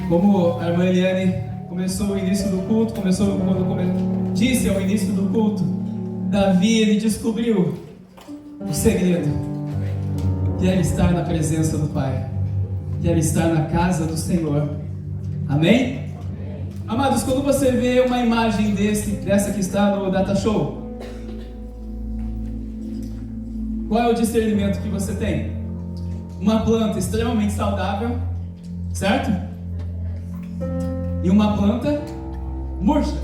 Como a irmã Eliane começou o início do culto, disse ao início do culto, Davi, ele descobriu o segredo, que era estar na presença do Pai, que era estar na casa do Senhor. Amém? Amados, quando você vê uma imagem dessa que está no Data Show, qual é o discernimento que você tem? Uma planta extremamente saudável, certo? E uma planta murcha.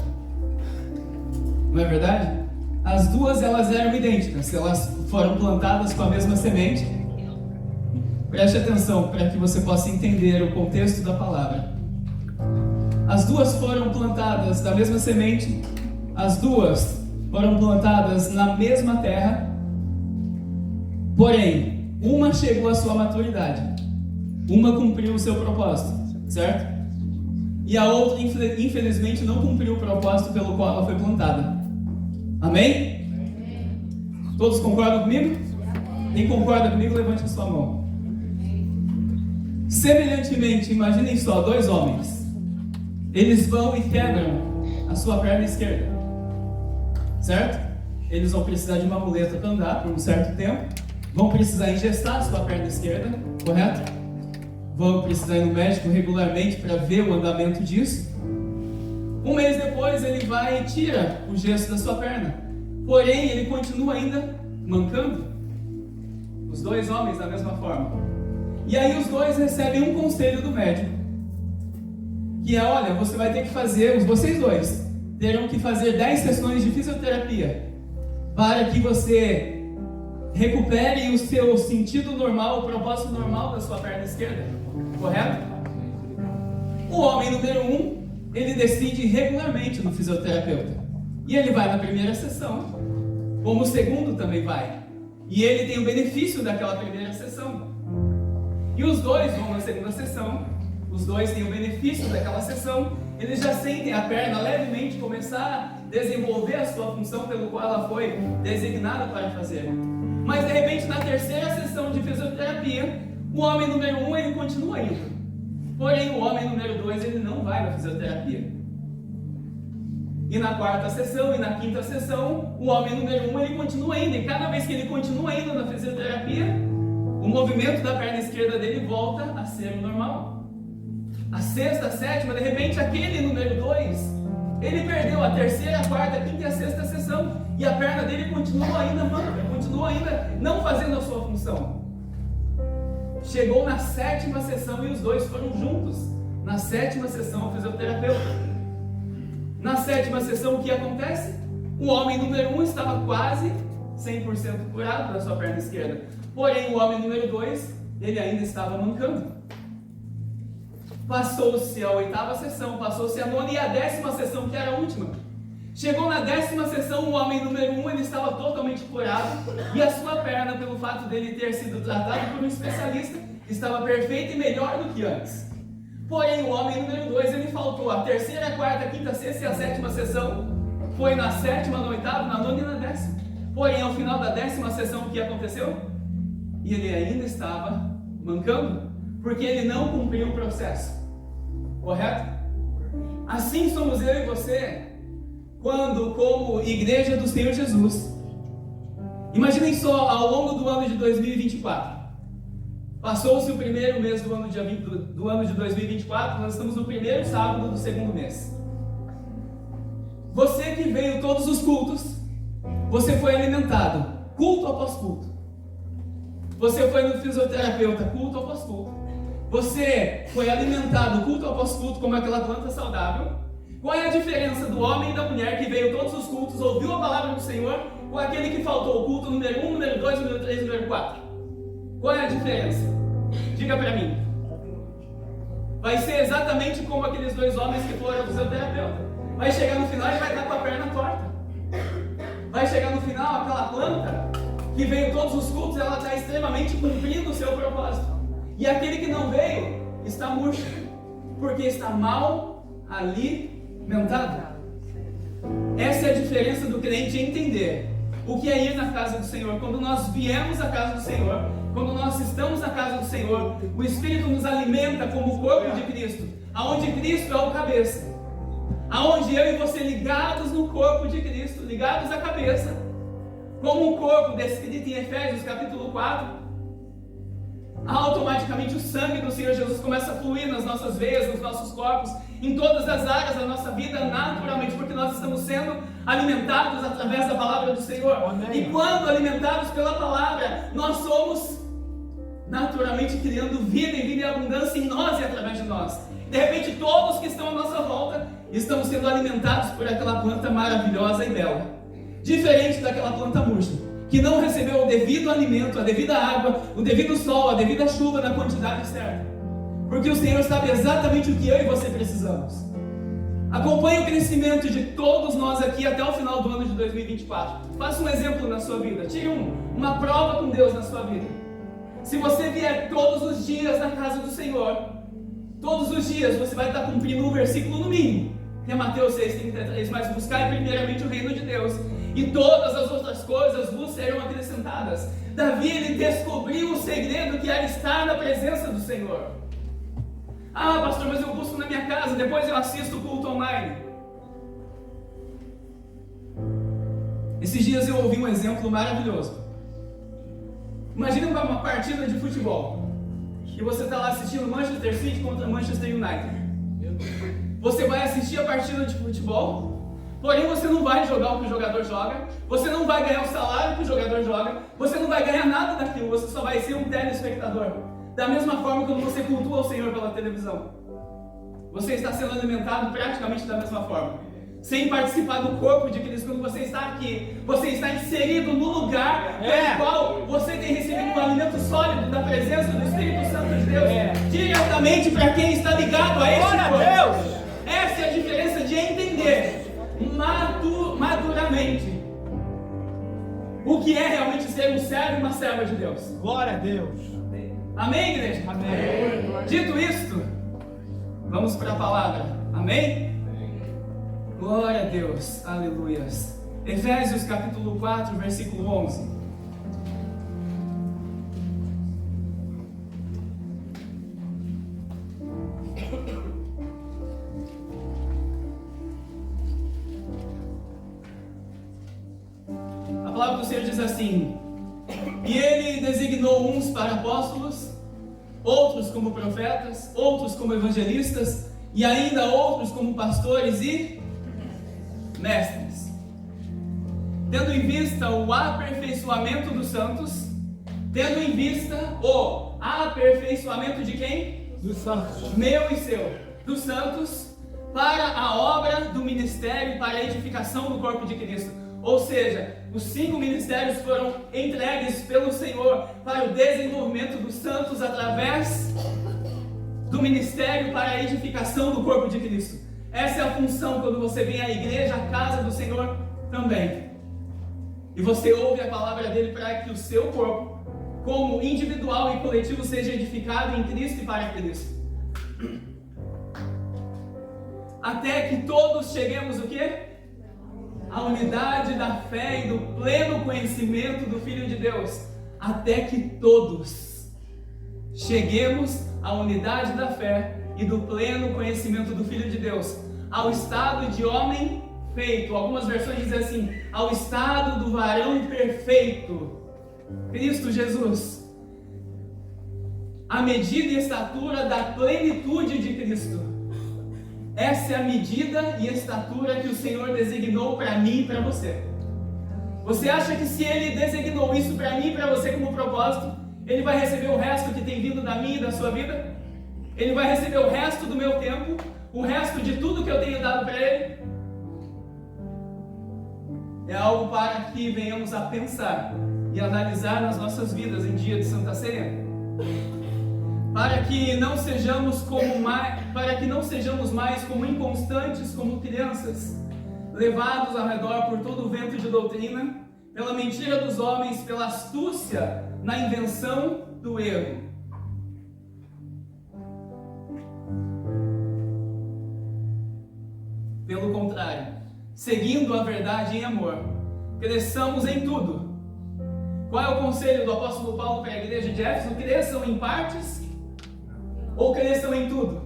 Não é verdade? As duas, elas eram idênticas. Elas foram plantadas com a mesma semente. Preste atenção para que você possa entender o contexto da palavra. As duas foram plantadas da mesma semente. As duas foram plantadas na mesma terra. Porém, uma chegou à sua maturidade. Uma cumpriu o seu propósito, certo? E a outra, infelizmente, não cumpriu o propósito pelo qual ela foi plantada. Amém? Todos concordam comigo? Quem concorda comigo, levante a sua mão. Semelhantemente, imaginem só, dois homens. Eles vão e quebram a sua perna esquerda, certo? Eles vão precisar de uma muleta para andar por um certo tempo. Vão precisar ingestar a sua perna esquerda, correto? Vão precisar ir no médico regularmente para ver o andamento disso. Um mês depois ele vai e tira o gesso da sua perna. Porém, ele continua ainda mancando. Os dois homens da mesma forma. E aí os dois recebem um conselho do médico. Que é, olha, você vai ter que fazer, vocês dois, terão que fazer 10 sessões de fisioterapia. Para que você recupere o seu sentido normal, o propósito normal da sua perna esquerda. Correto? O homem número 1, ele decide ir regularmente no fisioterapeuta. E ele vai na primeira sessão, como o segundo também vai. E ele tem o benefício daquela primeira sessão. E os dois vão na segunda sessão, os dois têm o benefício daquela sessão, eles já sentem a perna levemente começar a desenvolver a sua função pelo qual ela foi designada para fazer. Mas de repente, na terceira sessão de fisioterapia, o homem número 1, ele continua indo. Porém, o homem número 2, ele não vai na fisioterapia. E na quarta sessão e na quinta sessão, o homem número 1, ele continua indo. E cada vez que ele continua indo na fisioterapia, o movimento da perna esquerda dele volta a ser o normal. A sexta, a sétima, de repente, aquele número 2, ele perdeu a terceira, a quarta, a quinta e a sexta sessão. E a perna dele continua ainda manca, continua ainda não fazendo a sua função. Chegou na sétima sessão e os dois foram juntos. Na sétima sessão, o fisioterapeuta. Na sétima sessão, o que acontece? O homem número 1 estava quase 100% curado da sua perna esquerda. Porém, o homem número 2, ele ainda estava mancando. Passou-se a oitava sessão, passou-se a nona e a 10ª sessão, que era a última. Chegou na 10ª sessão, o homem número 1, ele estava totalmente curado e a sua perna, pelo fato dele ter sido tratado por um especialista, estava perfeita e melhor do que antes. Porém, o homem número 2, ele faltou a terceira, a quarta, a quinta, a sexta e a 7ª sessão. Foi na 7ª, na 8ª, na 9ª e na 10ª. Porém, ao final da 10ª sessão, o que aconteceu? E ele ainda estava mancando, porque ele não cumpriu o processo. Correto? Assim somos eu e você, quando, como Igreja do Senhor Jesus, imaginem só, ao longo do ano de 2024, passou-se o primeiro mês do ano de 2024, nós estamos no primeiro sábado do segundo mês. Você que veio todos os cultos, você foi alimentado, culto após culto. Você foi no fisioterapeuta, culto após culto. Você foi alimentado, culto após culto, como aquela planta saudável. Qual é a diferença do homem e da mulher que veio todos os cultos, ouviu a palavra do Senhor, com aquele que faltou o culto número 1, número 2, número 3, número 4? Qual é a diferença? Diga para mim. Vai ser exatamente como aqueles dois homens que foram ao fisioterapeuta. Vai chegar no final e vai estar com a perna torta. Vai chegar no final, aquela planta que veio todos os cultos, ela está extremamente cumprindo o seu propósito. E aquele que não veio está murcho, porque está mal alimentado. Essa é a diferença do crente entender o que é ir na casa do Senhor. Quando nós viemos à casa do Senhor, quando nós estamos na casa do Senhor, o Espírito nos alimenta como o corpo de Cristo, aonde Cristo é o cabeça, aonde eu e você ligados no corpo de Cristo, ligados à cabeça, como um corpo descrito em Efésios capítulo 4, automaticamente o sangue do Senhor Jesus começa a fluir nas nossas veias, nos nossos corpos, em todas as áreas da nossa vida, naturalmente, porque nós estamos sendo alimentados através da palavra do Senhor. Amém. E quando alimentados pela palavra, nós somos naturalmente criando vida e vida em abundância em nós e através de nós. De repente, todos que estão à nossa volta estão sendo alimentados por aquela planta maravilhosa e bela, diferente daquela planta murcha, que não recebeu o devido alimento, a devida água, o devido sol, a devida chuva na quantidade certa. Porque o Senhor sabe exatamente o que eu e você precisamos. Acompanhe o crescimento de todos nós aqui até o final do ano de 2024. Faça um exemplo na sua vida. Tire uma prova com Deus na sua vida. Se você vier todos os dias na casa do Senhor, todos os dias você vai estar cumprindo um versículo no mínimo, que é Mateus 6,33, mas buscai primeiramente o reino de Deus, e todas as outras coisas vos serão acrescentadas. Davi, ele descobriu o segredo que era estar na presença do Senhor. Ah, pastor, mas eu busco na minha casa, depois eu assisto o culto online. Esses dias eu ouvi um exemplo maravilhoso. Imagina uma partida de futebol, e você está lá assistindo Manchester City contra Manchester United. Você vai assistir a partida de futebol, porém você não vai jogar o que o jogador joga, você não vai ganhar o salário que o jogador joga, você não vai ganhar nada daquilo, você só vai ser um telespectador. Da mesma forma quando você cultua o Senhor pela televisão, você está sendo alimentado praticamente da mesma forma, sem participar do corpo de Cristo. Quando você está aqui, você está inserido no lugar pelo qual você tem recebido um alimento sólido da presença do Espírito Santo de Deus, diretamente para quem está ligado a esse corpo. Essa é a diferença de entender maduramente o que é realmente ser um servo e uma serva de Deus. Glória a Deus. Amém, igreja? Amém. Dito isto, vamos para a palavra. Amém? Glória a Deus. Aleluias. Efésios capítulo 4, versículo 11. A palavra do Senhor diz assim: e ele designou uns para apóstolos, outros como profetas, outros como evangelistas, e ainda outros como pastores e mestres, tendo em vista o aperfeiçoamento dos santos. Tendo em vista o aperfeiçoamento de quem? Dos santos. Meu e seu. Dos santos, para a obra do ministério, para a edificação do corpo de Cristo. Ou seja, os 5 ministérios foram entregues pelo Senhor para o desenvolvimento dos santos através do ministério para a edificação do corpo de Cristo. Essa é a função quando você vem à igreja, à casa do Senhor também. E você ouve a palavra dele para que o seu corpo, como individual e coletivo, seja edificado em Cristo e para Cristo. Até que todos cheguemos o quê? A unidade da fé e do pleno conhecimento do Filho de Deus. Até que todos cheguemos à unidade da fé e do pleno conhecimento do Filho de Deus, ao estado de homem feito. Algumas versões dizem assim: ao estado do varão perfeito, Cristo Jesus, a medida e estatura da plenitude de Cristo. Essa é a medida e estatura que o Senhor designou para mim e para você. Você acha que se Ele designou isso para mim e para você como propósito, Ele vai receber o resto que tem vindo da minha e da sua vida? Ele vai receber o resto do meu tempo, o resto de tudo que eu tenho dado para Ele? É algo para que venhamos a pensar e analisar nas nossas vidas em dia de Santa Ceia. Para que não sejamos mais como inconstantes, como crianças, levados ao redor por todo o vento de doutrina, pela mentira dos homens, pela astúcia na invenção do erro. Pelo contrário, seguindo a verdade em amor, cresçamos em tudo. Qual é o conselho do apóstolo Paulo para a igreja de Éfeso? Cresçam em partes ou cresçam em tudo?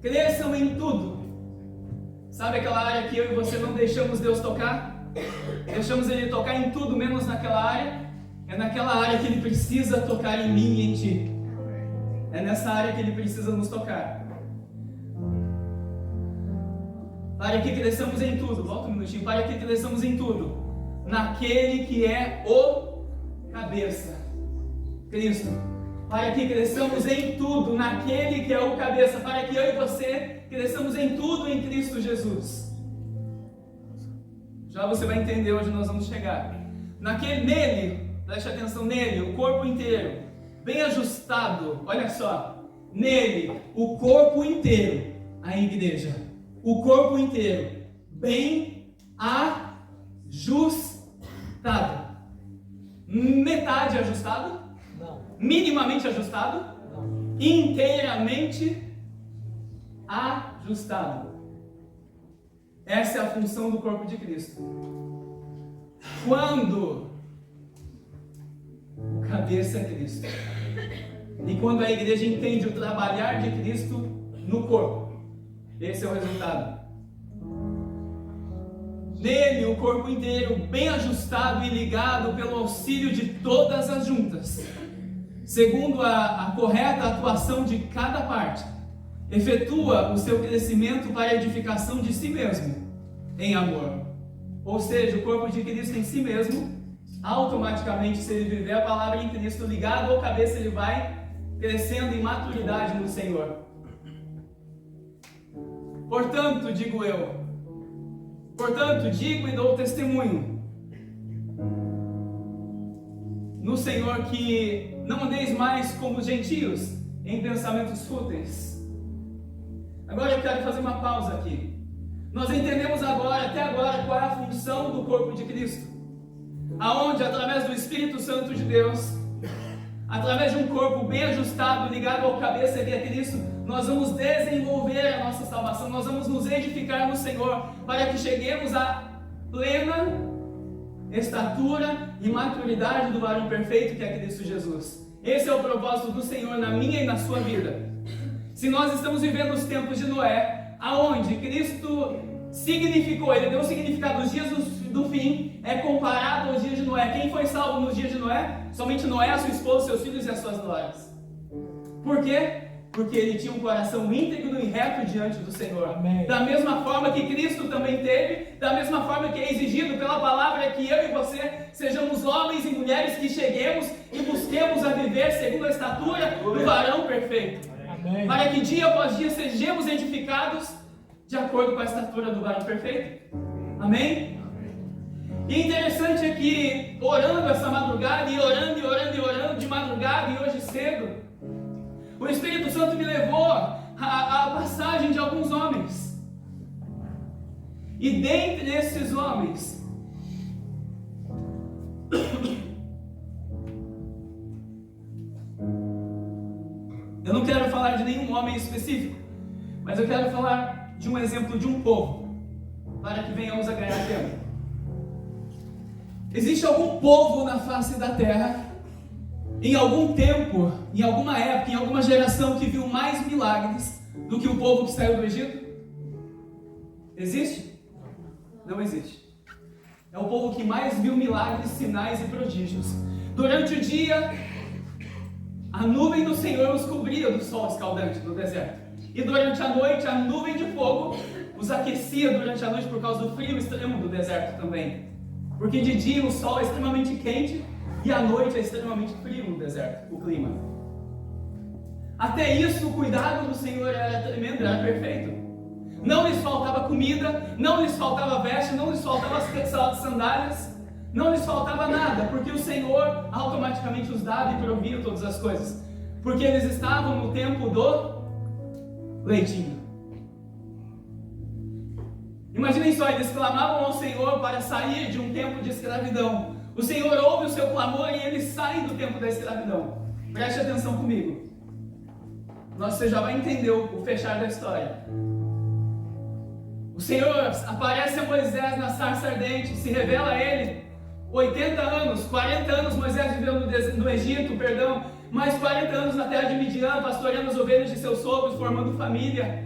Cresçam em tudo. Sabe aquela área que eu e você não deixamos Deus tocar? Deixamos Ele tocar em tudo menos naquela área? É naquela área que Ele precisa tocar em mim e em ti. É nessa área que Ele precisa nos tocar. Para que cresçamos em tudo. Volta um minutinho. Para que cresçamos em tudo. Naquele que é o cabeça. Cristo. Para que cresçamos em tudo. Naquele que é o cabeça. Para que eu e você cresçamos em tudo em Cristo Jesus. Já você vai entender onde nós vamos chegar. Nele, preste atenção nele, o corpo inteiro, bem ajustado, olha só, nele, o corpo inteiro, a igreja, o corpo inteiro, bem ajustado. Metade ajustado? Não. Minimamente ajustado? Não. Inteiramente ajustado. Essa é a função do corpo de Cristo. Quando o cabeça é Cristo, e quando a igreja entende o trabalhar de Cristo no corpo, esse é o resultado. Nele, o corpo inteiro, bem ajustado e ligado pelo auxílio de todas as juntas, segundo a correta atuação de cada parte, efetua o seu crescimento para a edificação de si mesmo, em amor. Ou seja, o corpo de Cristo em si mesmo, automaticamente, se ele viver a palavra em Cristo ligado ao cabeça, ele vai crescendo em maturidade no Senhor. Portanto, digo e dou testemunho no Senhor que não andeis mais como os gentios em pensamentos fúteis. Agora eu quero fazer uma pausa aqui. Nós entendemos até agora, qual é a função do corpo de Cristo. Aonde, através do Espírito Santo de Deus, através de um corpo bem ajustado, ligado ao cabeça que é Cristo, nós vamos desenvolver a nossa salvação, nós vamos nos edificar no Senhor, para que cheguemos à plena estatura e maturidade do varão perfeito que é Cristo Jesus. Esse é o propósito do Senhor na minha e na sua vida. Se nós estamos vivendo os tempos de Noé, aonde Cristo significou, Ele deu o significado dos dias do fim, é comparado aos dias de Noé. Quem foi salvo nos dias de Noé? Somente Noé, a sua esposa, seus filhos e as suas noras. Por quê? Porque ele tinha um coração íntegro e reto diante do Senhor. Amém. Da mesma forma que Cristo também teve, da mesma forma que é exigido pela palavra, que eu e você sejamos homens e mulheres que cheguemos e busquemos a viver segundo a estatura do varão perfeito. Amém. Para que dia após dia sejamos edificados de acordo com a estatura do varão perfeito. Amém? E interessante é que, orando essa madrugada, e orando de madrugada e hoje cedo, o Espírito Santo me levou à passagem de alguns homens. E dentre esses homens, eu não quero falar de nenhum homem específico, mas eu quero falar de um exemplo de um povo, para que venhamos a ganhar tempo. Existe algum povo na face da terra, em algum tempo, em alguma época, em alguma geração, que viu mais milagres do que o povo que saiu do Egito? Existe? Não existe. É o povo que mais viu milagres, sinais e prodígios. Durante o dia, a nuvem do Senhor os cobria do sol escaldante no deserto. E durante a noite, a nuvem de fogo os aquecia durante a noite por causa do frio extremo do deserto também. Porque de dia o sol é extremamente quente e à noite é extremamente frio no deserto, o clima. Até isso, o cuidado do Senhor era tremendo, era perfeito. Não lhes faltava comida, não lhes faltava veste, não lhes faltava as sandálias, não lhes faltava nada, porque o Senhor automaticamente os dava e provia todas as coisas. Porque eles estavam no tempo do leitinho. Imaginem só, eles clamavam ao Senhor para sair de um tempo de escravidão. O Senhor ouve o seu clamor e eles saem do tempo da escravidão. Preste atenção comigo. Você já vai entender o fechar da história. O O Senhor aparece a Moisés na sarça ardente, se revela a ele. 80 anos, 40 anos Moisés viveu no Egito, mais 40 anos na terra de Midian, pastoreando as ovelhas de seus sogros, formando família.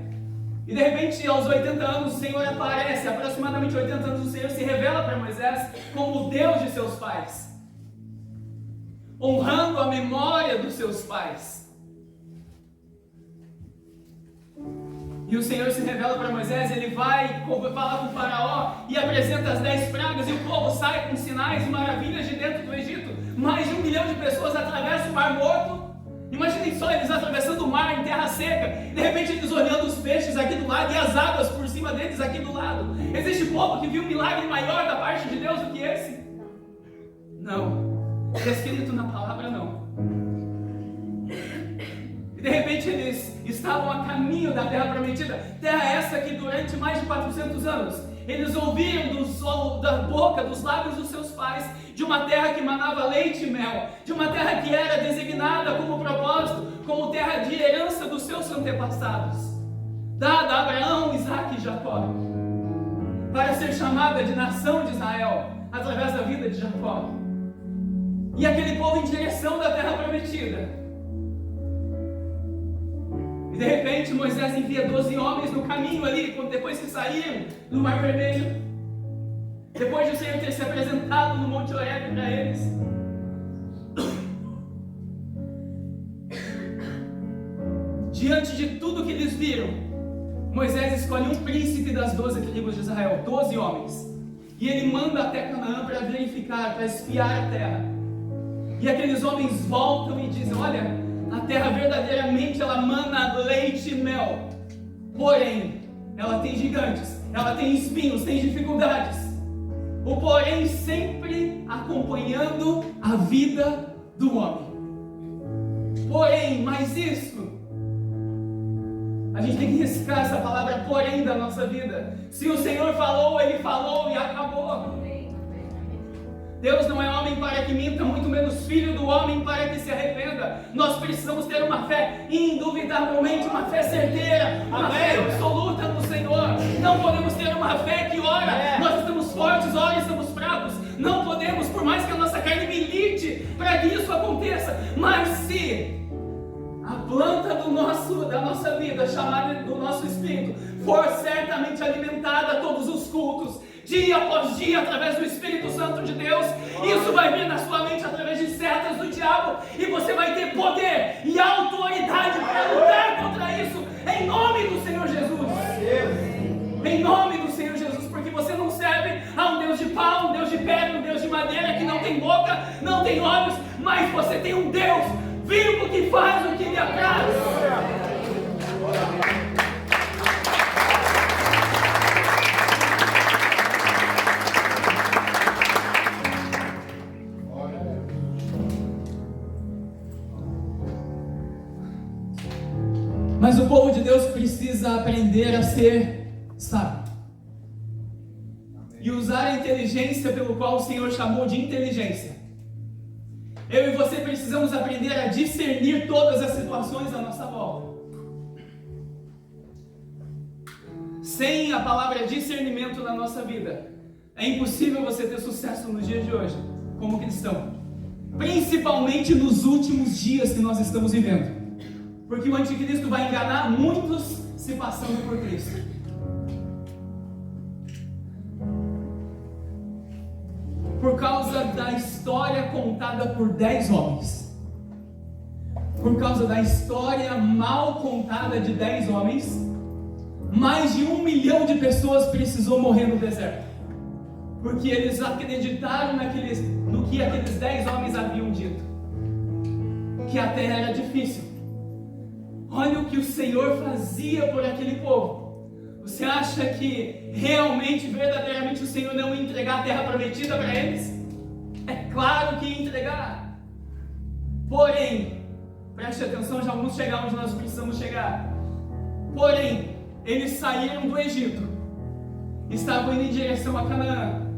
E de repente, aos 80 anos, o Senhor aparece, aproximadamente 80 anos, o Senhor se revela para Moisés como o Deus de seus pais, honrando a memória dos seus pais. E o Senhor se revela para Moisés, ele vai falar com o faraó e apresenta as 10 pragas, e o povo sai com sinais e maravilhas de dentro do Egito. Mais de 1 milhão de pessoas atravessam o Mar Morto. Imaginem só eles atravessando o mar em terra seca, de repente eles olhando os peixes aqui do lado e as águas por cima deles aqui do lado. Existe povo que viu um milagre maior da parte de Deus do que esse? Não. Escrito na palavra, não. E de repente eles estavam a caminho da terra prometida, terra essa que durante mais de 400 anos eles ouviram da boca, dos lábios dos seus pais, de uma terra que manava leite e mel, de uma terra que era designada como propósito, como terra de herança dos seus antepassados, dada a Abraão, Isaque e Jacó, para ser chamada de nação de Israel, através da vida de Jacó. E aquele povo em direção da terra prometida. E de repente Moisés envia 12 homens no caminho ali, depois que saíram do Mar Vermelho, depois de o Senhor ter se apresentado no Monte Horebe para eles. Diante de tudo que eles viram, Moisés escolhe um príncipe das 12 tribos de Israel, 12 homens, e ele manda até Canaã para verificar, para espiar a terra. E aqueles homens voltam e dizem: olha, a terra verdadeiramente ela mana leite e mel, porém ela tem gigantes, ela tem espinhos, tem dificuldades. O porém sempre acompanhando a vida do homem. Porém, mas isso, a gente tem que riscar essa palavra porém da nossa vida. Se o Senhor falou, Ele falou e acabou. Deus não é homem para que minta, muito menos filho do homem para que se arrependa. Nós precisamos ter uma fé, indubitavelmente, uma fé certeira, uma fé absoluta no Senhor. Não podemos ter uma fé que ora nós estamos fortes, ora estamos fracos. Não podemos, por mais que a nossa carne milite para que isso aconteça. Mas se a planta da nossa vida, chamada do nosso espírito, for certamente alimentada a todos os cultos, dia após dia, através do Espírito Santo de Deus, isso vai vir na sua mente através de setas do diabo, e você vai ter poder e autoridade para lutar contra isso, em nome do Senhor Jesus. Em nome do Senhor Jesus, porque você não serve a um Deus de pau, um Deus de pedra, um Deus de madeira, que não tem boca, não tem olhos, mas você tem um Deus vivo que faz o que lhe apraz. Mas o povo de Deus precisa aprender a ser sábio e usar a inteligência pelo qual o Senhor chamou de inteligência. Eu e você precisamos aprender a discernir todas as situações à nossa volta. Sem a palavra discernimento na nossa vida, é impossível você ter sucesso nos dias de hoje, como cristão. Principalmente nos últimos dias que nós estamos vivendo. Porque o anticristo vai enganar muitos se passando por Cristo. Por causa da história contada por 10 homens. Por causa da história mal contada de 10 homens, mais de 1 milhão de pessoas precisou morrer no deserto. Porque eles acreditaram no que aqueles 10 homens haviam dito. Que a terra era difícil. Olha o que o Senhor fazia por aquele povo. Você acha que realmente, verdadeiramente o Senhor não ia entregar a terra prometida para eles? É claro que ia entregar. Porém, preste atenção, já vamos chegar onde nós precisamos chegar. Porém, eles saíram do Egito, estavam indo em direção a Canaã.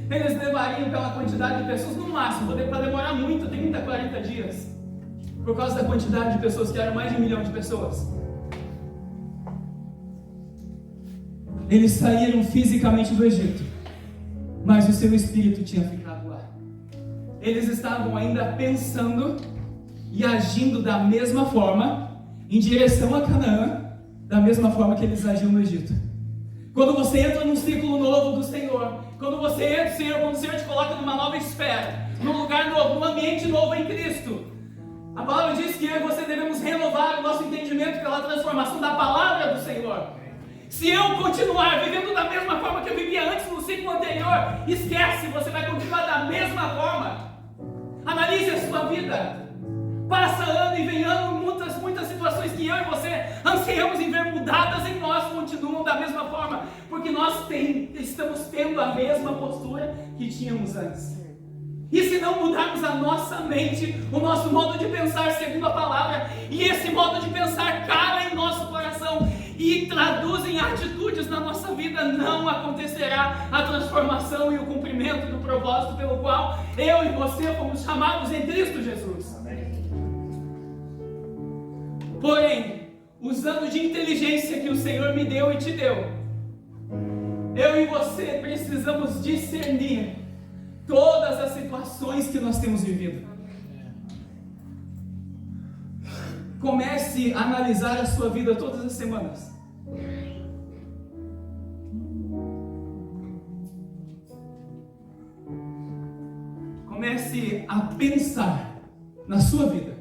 Eles levariam pela quantidade de pessoas, no máximo, para demorar muito, 30, 40 dias. Por causa da quantidade de pessoas, que eram mais de 1 milhão de pessoas. Eles saíram fisicamente do Egito, mas o seu espírito tinha ficado lá. Eles estavam ainda pensando e agindo da mesma forma em direção a Canaã, da mesma forma que eles agiam no Egito. Quando você entra num ciclo novo do Senhor, quando você entra, Senhor, quando o Senhor te coloca numa nova esfera, num lugar novo, num ambiente novo em Cristo, a palavra diz que eu e você devemos renovar o nosso entendimento pela transformação da palavra do Senhor. Se eu continuar vivendo da mesma forma que eu vivia antes no ciclo anterior, esquece, você vai continuar da mesma forma. Analise a sua vida. Passa ano e vem ano, muitas situações que eu e você ansiamos em ver mudadas em nós continuam da mesma forma, porque nós estamos tendo a mesma postura que tínhamos antes. E se não mudarmos a nossa mente, o nosso modo de pensar segundo a palavra, e esse modo de pensar cala em nosso coração e traduz em atitudes na nossa vida, não acontecerá a transformação e o cumprimento do propósito pelo qual eu e você fomos chamados em Cristo Jesus. Porém, os anos de inteligência que o Senhor me deu e te deu, eu e você precisamos discernir todas as situações que nós temos vivido. Comece a analisar a sua vida todas as semanas. Comece a pensar na sua vida,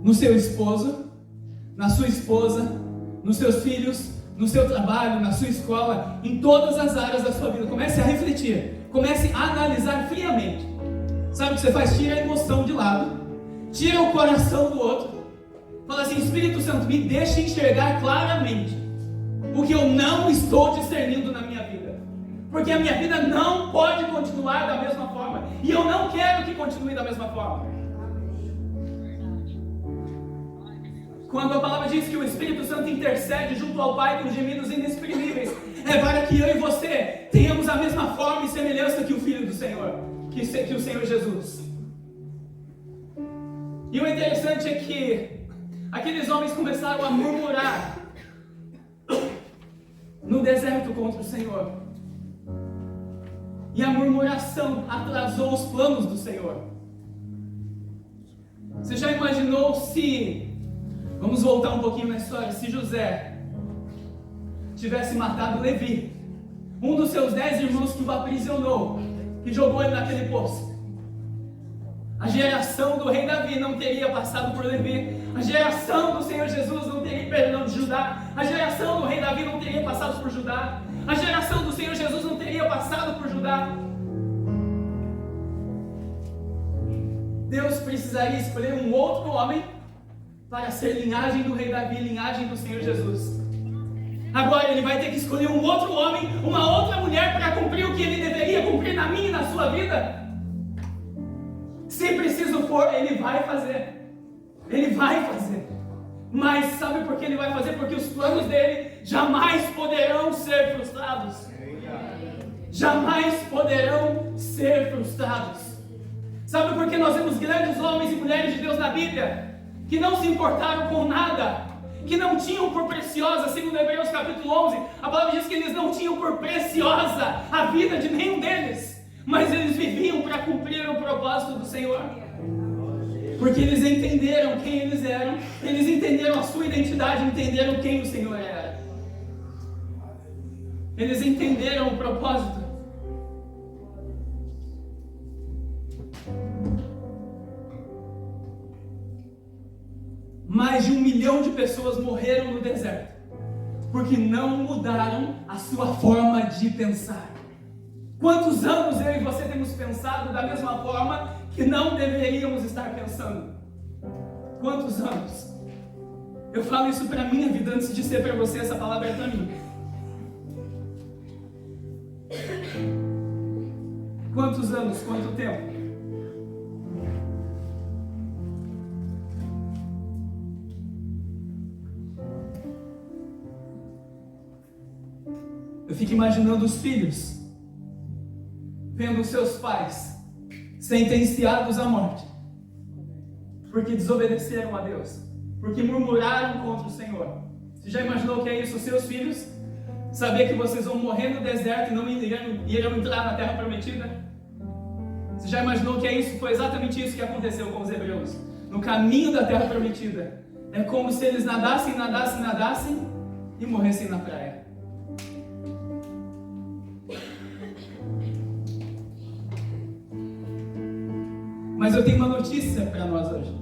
no seu esposo, na sua esposa, nos seus filhos, no seu trabalho, na sua escola, em todas as áreas da sua vida. Comece a refletir, comece a analisar friamente. Sabe o que você faz? Tira a emoção de lado, tira o coração do outro, fala assim: Espírito Santo, me deixa enxergar claramente o que eu não estou discernindo na minha vida, porque a minha vida não pode continuar da mesma forma, e eu não quero que continue da mesma forma. Quando a palavra diz que o Espírito Santo intercede junto ao Pai com gemidos inexprimíveis, é para que eu e você tenhamos a mesma forma e semelhança que o Filho do Senhor, que o Senhor Jesus. E o interessante é que aqueles homens começaram a murmurar no deserto contra o Senhor. E a murmuração atrasou os planos do Senhor. Você já imaginou se... Vamos voltar um pouquinho na história. Se José tivesse matado Levi, um dos seus 10 irmãos que o aprisionou, que jogou ele naquele poço, a geração do rei Davi não teria passado por Levi, a geração do Senhor Jesus não teria, perdão, de Judá, a geração do rei Davi não teria passado por Judá, a geração do Senhor Jesus não teria passado por Judá. Deus precisaria escolher um outro homem para ser linhagem do rei Davi, linhagem do Senhor Jesus. Agora ele vai ter que escolher um outro homem, uma outra mulher para cumprir o que ele deveria cumprir na minha e na sua vida. Se preciso for, ele vai fazer. Ele vai fazer. Mas sabe por que ele vai fazer? Porque os planos dele jamais poderão ser frustrados. Jamais poderão ser frustrados. Sabe por que nós vemos grandes homens e mulheres de Deus na Bíblia que não se importaram com nada, que não tinham por preciosa, segundo Hebreus capítulo 11, a palavra diz que eles não tinham por preciosa a vida de nenhum deles, mas eles viviam para cumprir o propósito do Senhor, porque eles entenderam quem eles eram, eles entenderam a sua identidade, entenderam quem o Senhor era, eles entenderam o propósito. Mais de 1 milhão de pessoas morreram no deserto, porque não mudaram a sua forma de pensar. Quantos anos eu e você temos pensado da mesma forma que não deveríamos estar pensando? Quantos anos? Eu falo isso para a minha vida antes de ser para você, essa palavra é para mim. Quantos anos? Quanto tempo? Eu fico imaginando os filhos vendo os seus pais sentenciados à morte porque desobedeceram a Deus, porque murmuraram contra o Senhor. Você já imaginou o que é isso? Os seus filhos Saber que vocês vão morrer no deserto e não irão entrar na terra prometida? Você já imaginou que isso? Foi exatamente isso que aconteceu com os hebreus. No caminho da terra prometida. É como se eles nadassem e morressem na praia. Mas eu tenho uma notícia para nós hoje.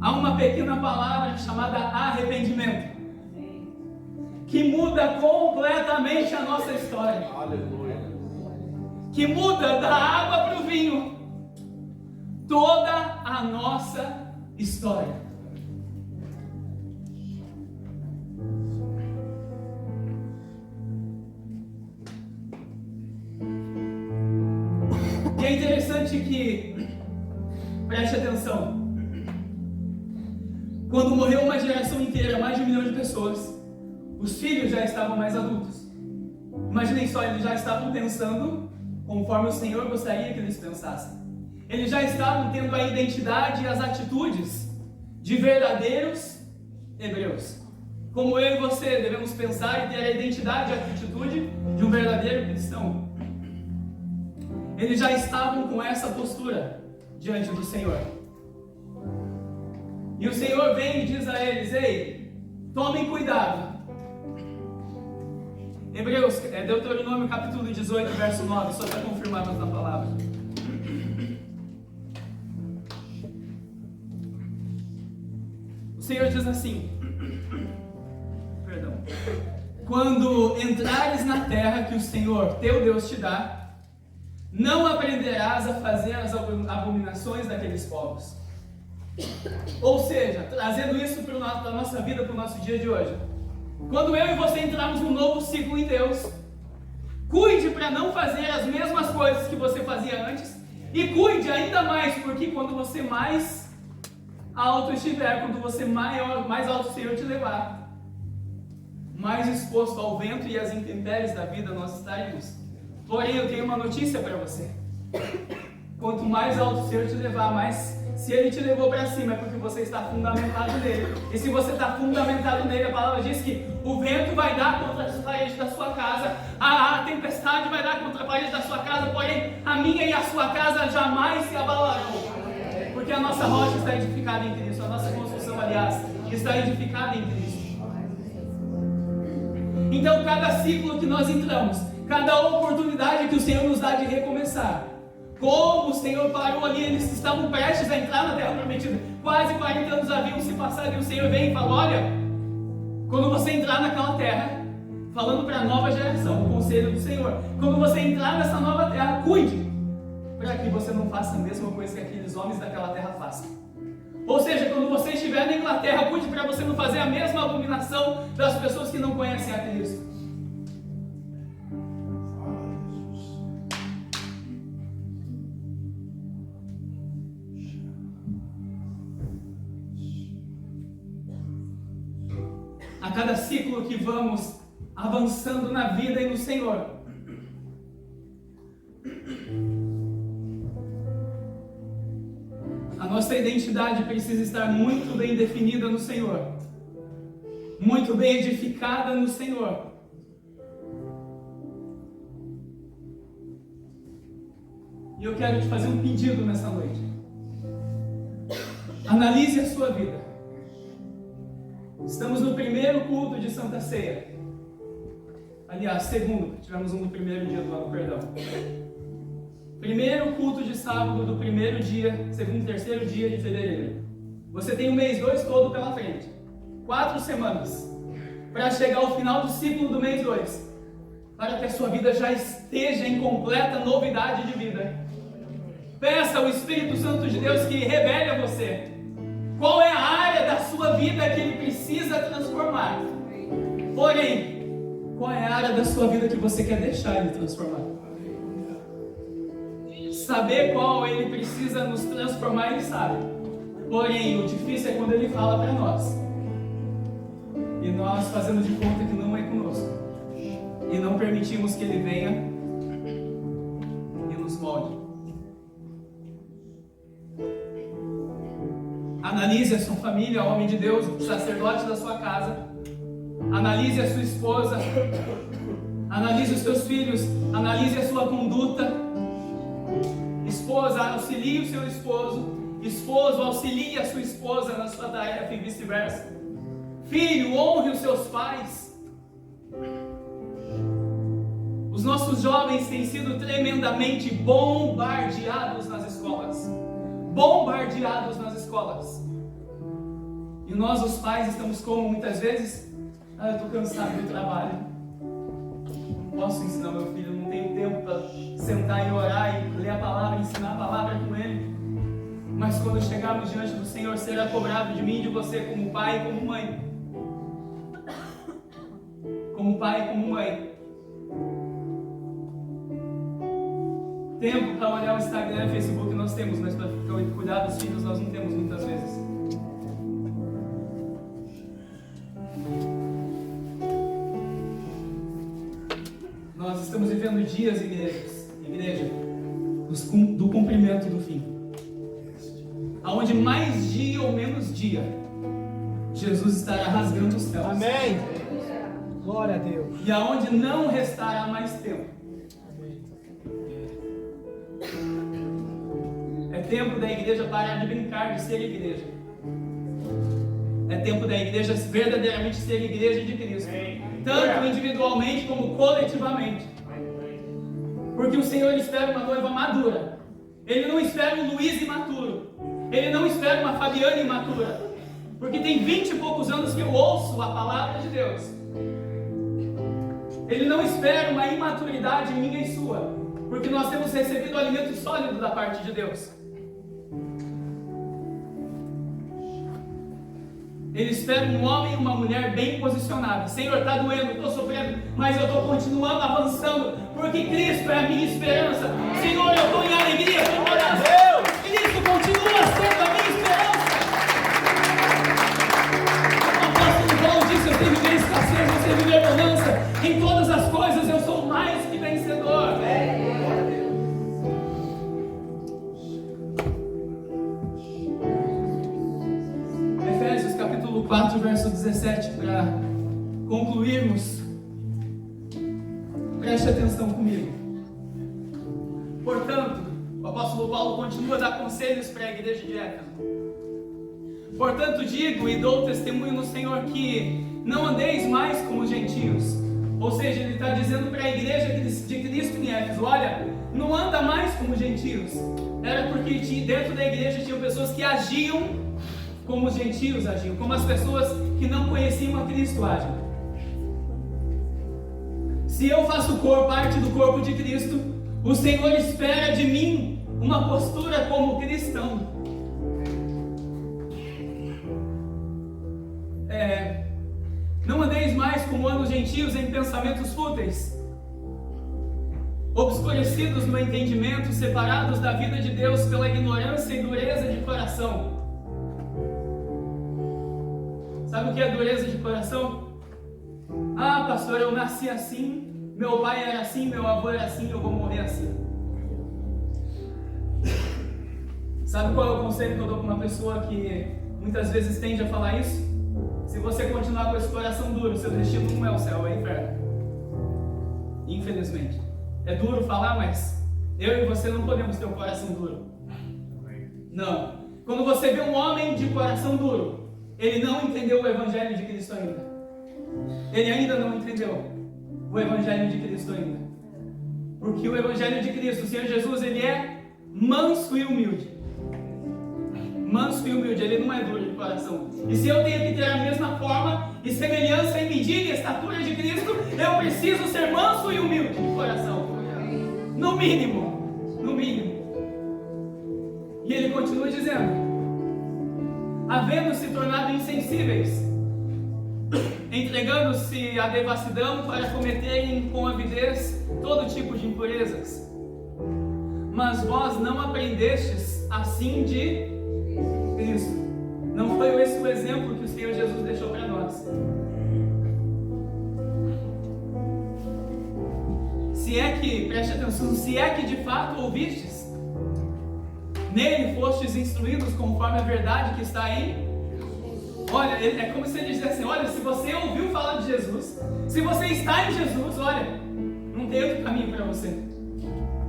Há uma pequena palavra chamada arrependimento, que muda completamente a nossa história. Aleluia. Que muda da água para o vinho toda a nossa história. E é interessante que, preste atenção, quando morreu uma geração inteira, mais de 1 milhão de pessoas, os filhos já estavam mais adultos. Imaginem só, eles já estavam pensando conforme o Senhor gostaria que eles pensassem. Eles já estavam tendo a identidade e as atitudes de verdadeiros hebreus. Como eu e você devemos pensar e ter a identidade e a atitude de um verdadeiro cristão. Eles já estavam com essa postura diante do Senhor. E o Senhor vem e diz a eles: ei, tomem cuidado. Deuteronômio capítulo 18, verso 9, só para confirmarmos na palavra. O Senhor diz assim, perdão: quando entrares na terra que o Senhor, teu Deus, te dá, não aprenderás a fazer as abominações daqueles povos. Ou seja, trazendo isso para a nossa vida, para o nosso dia de hoje. Quando eu e você entrarmos num novo ciclo em Deus, cuide para não fazer as mesmas coisas que você fazia antes. E cuide ainda mais, porque quando você mais alto estiver, quando você mais alto o Senhor te levar, mais exposto ao vento e às intempéries da vida nós estaremos. Porém, eu tenho uma notícia para você. Quanto mais alto o Senhor te levar, mais... Se Ele te levou para cima, é porque você está fundamentado nele. E se você está fundamentado nele, a palavra diz que o vento vai dar contra as paredes da sua casa, a tempestade vai dar contra a parede da sua casa, porém a minha e a sua casa jamais se abalarão. Porque a nossa rocha está edificada em Cristo, a nossa construção, aliás, está edificada em Cristo. Então, cada ciclo que nós entramos, cada oportunidade que o Senhor nos dá de recomeçar, como o Senhor parou ali, eles estavam prestes a entrar na terra prometida, quase 40 anos haviam se passado, e o Senhor vem e fala: olha, quando você entrar naquela terra, falando para a nova geração, o conselho do Senhor, quando você entrar nessa nova terra, cuide, para que você não faça a mesma coisa que aqueles homens daquela terra façam. Ou seja, quando você estiver na Inglaterra, cuide para você não fazer a mesma abominação das pessoas que não conhecem a Cristo. A cada ciclo que vamos avançando na vida e no Senhor, a nossa identidade precisa estar muito bem definida no Senhor, muito bem edificada no Senhor. E eu quero te fazer um pedido nessa noite. Analise a sua vida. Estamos no primeiro culto de Santa Ceia. Aliás, segundo, tivemos um no primeiro dia do ano, perdão. Primeiro culto de sábado do primeiro dia, segundo e terceiro dia de fevereiro. Você tem o mês 2 todo pela frente. 4 semanas. Para chegar ao final do ciclo do mês 2. Para que a sua vida já esteja em completa novidade de vida. Peça ao Espírito Santo de Deus que revele a você qual é a área da sua vida que Ele precisa transformar. Porém, qual é a área da sua vida que você quer deixar Ele transformar? Saber qual Ele precisa nos transformar, Ele sabe. Porém, o difícil é quando Ele fala para nós. E nós fazemos de conta que não é conosco. E não permitimos que Ele venha e nos molde. Analise a sua família, homem de Deus, o sacerdote da sua casa. Analise a sua esposa, analise os seus filhos, analise a sua conduta. Esposa, auxilie o seu esposo. Esposo, auxilie a sua esposa na sua tarefa e vice-versa. Filho, honre os seus pais. Os nossos jovens têm sido tremendamente bombardeados nas escolas. Bombardeados nas escolas. E nós, os pais, estamos como muitas vezes? Eu estou cansado do trabalho. Não posso ensinar meu filho, não tenho tempo para sentar e orar e ler a palavra, ensinar a palavra com ele. Mas quando chegarmos diante do Senhor, será cobrado de mim e de você como pai e como mãe. Como pai e como mãe. Tempo para olhar o Instagram e o Facebook nós temos, mas para cuidar dos filhos nós não temos muitas vezes. Nós estamos vivendo dias, igreja, do cumprimento do fim. Aonde mais dia ou menos dia, Jesus estará rasgando os céus. Amém. Glória a Deus. E aonde não restará mais tempo. É tempo da igreja parar de brincar de ser igreja. É tempo da igreja verdadeiramente ser igreja de Cristo. Tanto individualmente como coletivamente. Porque o Senhor espera uma noiva madura. Ele não espera um Luiz imaturo. Ele não espera uma Fabiana imatura. Porque tem 20 e poucos anos que eu ouço a palavra de Deus. Ele não espera uma imaturidade minha e sua. Porque nós temos recebido o alimento sólido da parte de Deus. Ele espera um homem e uma mulher bem posicionados. Senhor, está doendo, estou sofrendo, mas eu estou continuando avançando, porque Cristo é a minha esperança. Senhor, eu estou em alegria, Deus. Cristo continua sendo a minha esperança. O apóstolo Paulo disse: eu sei viver escassez, eu sei viver bonança. Em todas as coisas eu sou mais que vencedor. Efésios capítulo 4, verso 17, para concluirmos. Preste atenção comigo. Portanto, o apóstolo Paulo continua a dar conselhos para a igreja de Éfeso. Portanto, digo e dou testemunho no Senhor que não andeis mais como gentios. Ou seja, ele está dizendo para a igreja de Cristo em Éfeso: olha, não anda mais como gentios. Era porque dentro da igreja tinham pessoas que agiam como os gentios agiam, como as pessoas que não conheciam a Cristo agem. Se eu faço parte do corpo de Cristo, o Senhor espera de mim uma postura como cristão. Não andeis mais como andam os gentios em pensamentos fúteis, obscurecidos no entendimento, separados da vida de Deus pela ignorância e dureza de coração. Sabe o que é dureza de coração? Ah, pastor, eu nasci assim, meu pai era assim, meu avô era assim, eu vou morrer assim. Sabe qual é o conselho que eu dou para uma pessoa que muitas vezes tende a falar isso? Se você continuar com esse coração duro, seu destino não é o céu, é o inferno. Infelizmente. É duro falar, mas eu e você não podemos ter um coração duro. Não. Quando você vê um homem de coração duro, ele não entendeu o Evangelho de Cristo ainda. Ele ainda não entendeu o Evangelho de Cristo ainda. Porque o Evangelho de Cristo, o Senhor Jesus, ele é manso e humilde. Manso e humilde, ele não é duro de coração. E se eu tenho que ter a mesma forma e semelhança em medida e estatura de Cristo, eu preciso ser manso e humilde de coração. No mínimo. No mínimo. E ele continua dizendo: havendo se tornado insensíveis, entregando-se à devassidão para cometerem com avidez todo tipo de impurezas. Mas vós não aprendestes assim de Cristo. Não foi esse o exemplo que o Senhor Jesus deixou para nós. Se é que, preste atenção, se é que de fato ouvistes, nele fostes instruídos conforme a verdade que está em Olha, é como se ele dissesse assim, olha, se você ouviu falar de Jesus, se você está em Jesus, olha, não tem outro caminho para você.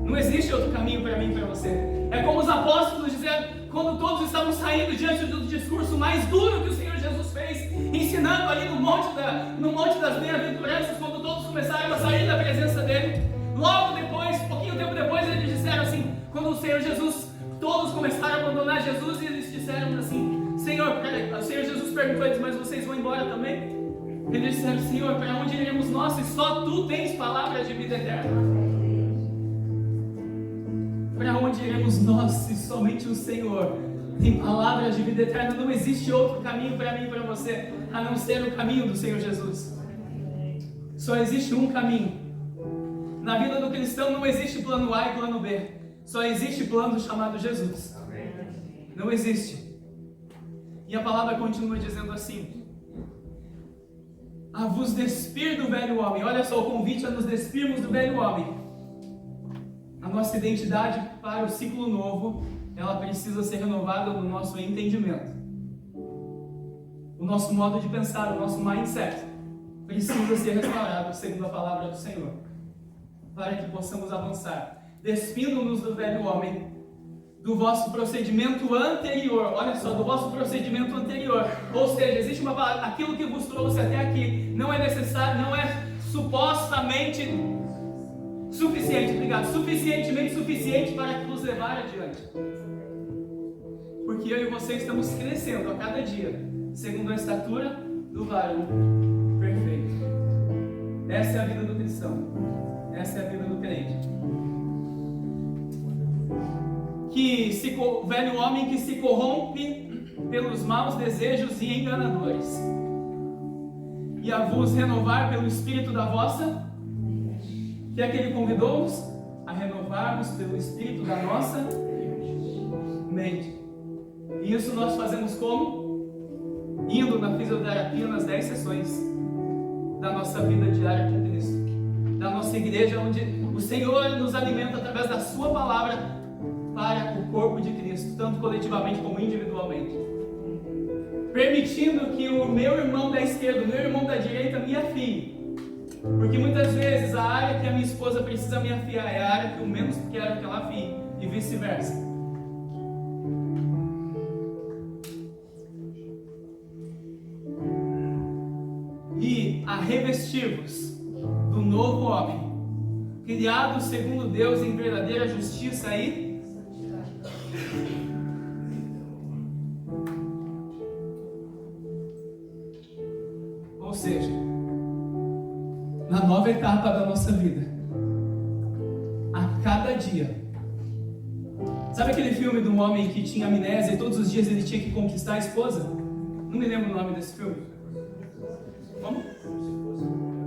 Não existe outro caminho para mim e para você. É como os apóstolos disseram, quando todos estavam saindo diante do discurso mais duro que o Senhor Jesus fez, ensinando ali no Monte das Bem-aventuranças, quando todos começaram a sair da presença dele. Logo depois, pouquinho tempo depois, eles disseram assim, quando o Senhor Jesus, todos começaram a abandonar Jesus, e eles disseram assim, Senhor, o Senhor Jesus perguntou a eles, mas vocês vão embora também? Eles disseram, Senhor, para onde iremos nós, se só Tu tens palavras de vida eterna? Para onde iremos nós, se somente o Senhor tem palavras de vida eterna? Não existe outro caminho para mim e para você, a não ser o caminho do Senhor Jesus. Só existe um caminho. Na vida do cristão não existe plano A e plano B. Só existe plano chamado Jesus. Não existe. E a palavra continua dizendo assim, a vos despir do velho homem. Olha só o convite a nos despirmos do velho homem. A nossa identidade para o ciclo novo, ela precisa ser renovada no nosso entendimento. O nosso modo de pensar, o nosso mindset, precisa ser restaurado segundo a palavra do Senhor, para que possamos avançar, despindo-nos do velho homem, do vosso procedimento anterior. Olha só, do vosso procedimento anterior. Ou seja, existe uma palavra, aquilo que vos trouxe até aqui não é necessário, não é supostamente suficiente, obrigado, suficientemente suficiente para nos levar adiante. Porque eu e você estamos crescendo a cada dia, segundo a estatura do varão perfeito. Essa é a vida do cristão. Essa é a vida do crente. O velho homem que se corrompe pelos maus desejos e enganadores. E a vos renovar pelo Espírito da vossa, que é que Ele convidou-nos a renovarmos pelo Espírito da nossa mente. E isso nós fazemos como? Indo na fisioterapia nas 10 sessões da nossa vida diária com Cristo, da nossa igreja, onde o Senhor nos alimenta através da Sua palavra para o corpo de Cristo, tanto coletivamente como individualmente, permitindo que o meu irmão da esquerda, o meu irmão da direita me afie, porque muitas vezes a área que a minha esposa precisa me afiar é a área que eu menos quero que ela afie, e vice-versa. E a revestir-vos do novo homem, criado segundo Deus em verdadeira justiça e ou seja, na nova etapa da nossa vida, a cada dia. Sabe aquele filme de um homem que tinha amnésia e todos os dias ele tinha que conquistar a esposa? Não me lembro o nome desse filme.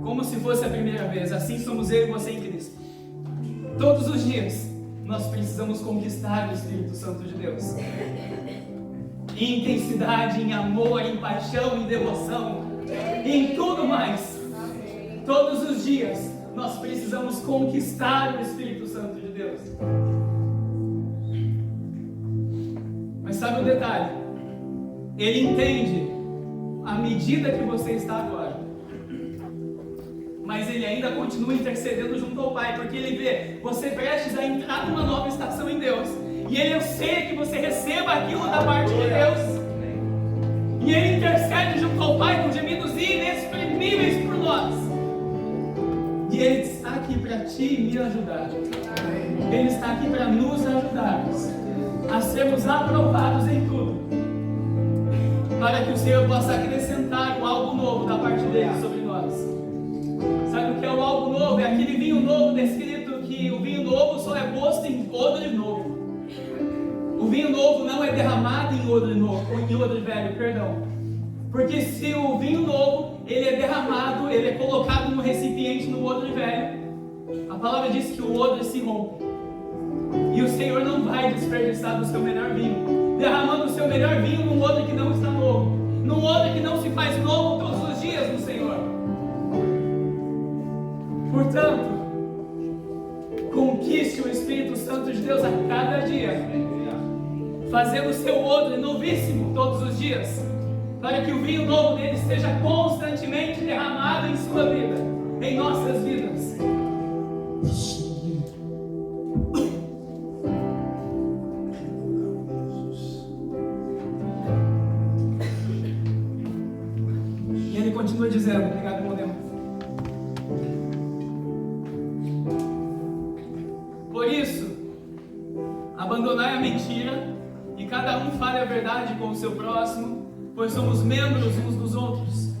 Como se fosse a primeira vez. Assim somos eu e você em Cristo. Todos os dias nós precisamos conquistar o Espírito Santo de Deus, em intensidade, em amor, em paixão, em devoção, em tudo mais. Todos os dias nós precisamos conquistar o Espírito Santo de Deus. Mas sabe o detalhe? Ele entende a medida que você está agora, mas Ele ainda continua intercedendo junto ao Pai, porque Ele vê você prestes a entrar numa nova estação em Deus, e Ele anseia que você receba aquilo da parte de Deus, e Ele intercede junto ao Pai com gemidos inexprimíveis por nós, e Ele está aqui para ti e me ajudar. Ele está aqui para nos ajudarmos a sermos aprovados em tudo, para que o Senhor possa acrescentar algo novo da parte dele sobre nós. Sabe o que é o algo novo? É aquele vinho novo descrito que o vinho novo só é posto em odre novo. O vinho novo não é derramado em odre novo, ou em odre velho, perdão. Porque se o vinho novo, ele é derramado, ele é colocado no recipiente, no odre velho, a palavra diz que o odre se rompe. E o Senhor não vai desperdiçar do seu melhor vinho, derramando o seu melhor vinho num odre que não está novo, num odre que não se faz novo todos os dias no Senhor. Portanto, conquiste o Espírito Santo de Deus a cada dia, fazendo o seu odre novíssimo todos os dias, para que o vinho novo dele seja constantemente derramado em sua vida, em nossas vidas. E ele continua dizendo, obrigado, Modelo. Por isso, abandonai a mentira e cada um fale a verdade com o seu próximo, pois somos membros uns dos outros.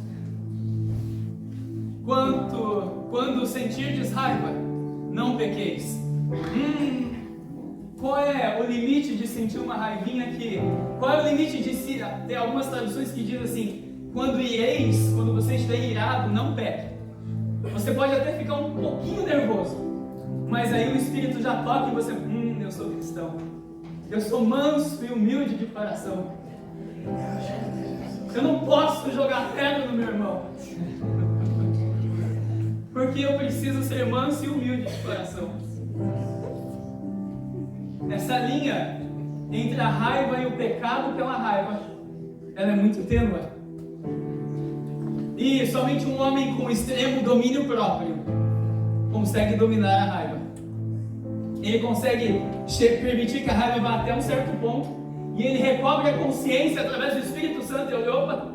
Quando sentirdes raiva, não pequeis. Qual é o limite de sentir uma raivinha aqui? Qual é o limite de se... Tem algumas traduções que dizem assim, quando você estiver irado, não peque. Você pode até ficar um pouquinho nervoso, mas aí o Espírito já toca e você, eu sou cristão. Eu sou manso e humilde de coração. Eu não posso jogar pedra no meu irmão. Porque eu preciso ser manso e humilde de coração. Essa linha entre a raiva e o pecado pela raiva, ela é muito tênue. E somente um homem com extremo domínio próprio consegue dominar a raiva. Ele consegue permitir que a raiva vá até um certo ponto e ele recobre a consciência através do Espírito Santo. Opa,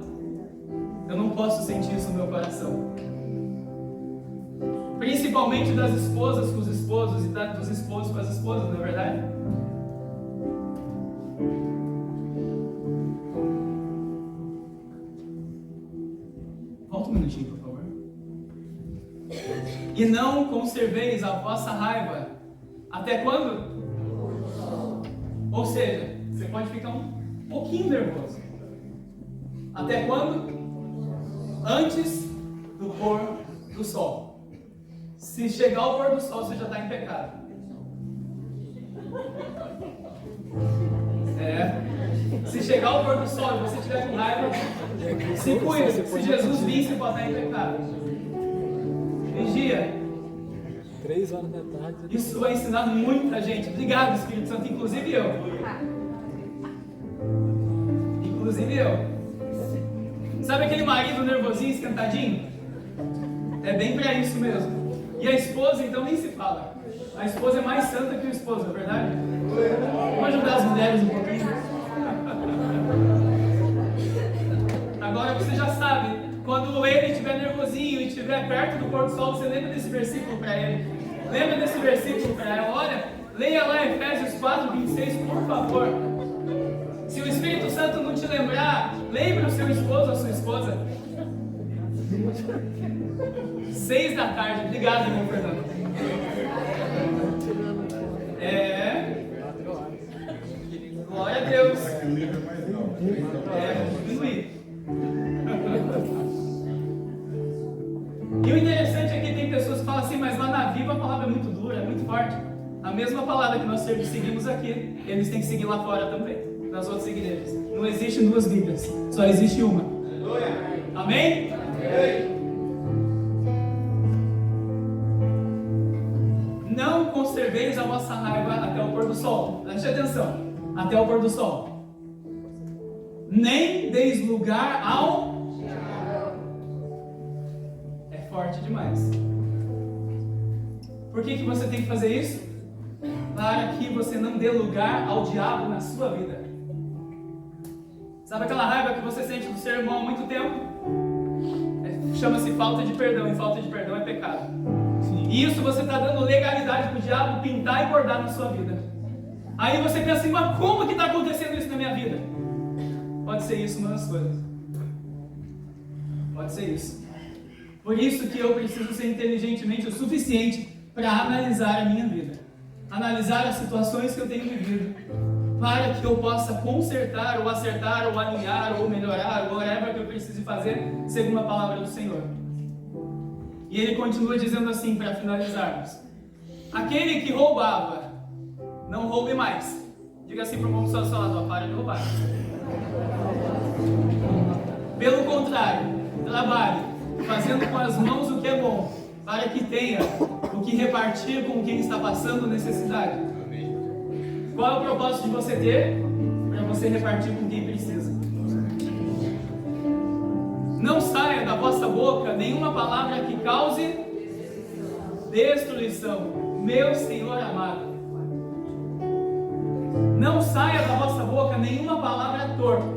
eu não posso sentir isso no meu coração. Principalmente das esposas com os esposos e dos esposos com as esposas, não é verdade? Volta um minutinho, por favor. E não conserveis a vossa raiva. Até quando? Ou seja, você pode ficar um pouquinho nervoso. Até quando? Antes do pôr do sol. Se chegar ao pôr do sol, você já está em pecado. Se chegar ao pôr do sol e você estiver com raiva, se cuida. Se Jesus vir, você pode estar em pecado. Vigia. 3 horas da tarde. Isso vai ensinar muita gente. Obrigado, Espírito Santo, inclusive eu. Inclusive eu. Sabe aquele marido nervosinho, esquentadinho? É bem pra isso mesmo. E a esposa, então, nem se fala. A esposa é mais santa que o esposo, é verdade? Vamos ajudar as mulheres um pouquinho. Agora você já sabe, quando ele estiver nervosinho e estiver perto do pôr do sol, você lembra desse versículo para ele. Lembra desse versículo para ela. Olha, leia lá Efésios 4:26, por favor. Se o Espírito Santo não te lembrar, lembre o seu esposo ou a sua esposa. 6 da tarde. Obrigado, irmão Fernando. Glória a Deus. Diminuir. E o interessante é que tem pessoas que falam assim, mas lá na Viva a palavra é muito dura, é muito forte. A mesma palavra que nós seguimos aqui, eles têm que seguir lá fora também, nas outras igrejas. Não existe 2 Bíblias, só existe uma. Amém? Não conserveis a vossa raiva até o pôr do sol. Preste atenção, até o pôr do sol. Nem deis lugar ao... É forte demais. Por que você tem que fazer isso? Para que você não dê lugar ao diabo na sua vida. Sabe aquela raiva que você sente do seu irmão há muito tempo? Chama-se falta de perdão, e falta de perdão é pecado. E isso você está dando legalidade para o diabo pintar e bordar na sua vida. Aí você pensa assim, mas como que está acontecendo isso na minha vida? Pode ser isso uma das coisas. Pode ser isso. Por isso que eu preciso ser inteligentemente o suficiente para analisar a minha vida. Analisar as situações que eu tenho vivido. Para que eu possa consertar, ou acertar, ou alinhar, ou melhorar, ou whatever que eu precise fazer, segundo a palavra do Senhor. E ele continua dizendo assim, para finalizarmos. Aquele que roubava, não roube mais. Diga assim para o irmão que está ao seu lado, pare de roubar. Pelo contrário, trabalhe, fazendo com as mãos o que é bom, para que tenha o que repartir com quem está passando necessidade. Qual é o propósito de você ter? Para você repartir com quem precisa. Não saia da vossa boca nenhuma palavra que cause destruição. Meu Senhor amado. Não saia da vossa boca nenhuma palavra torpe,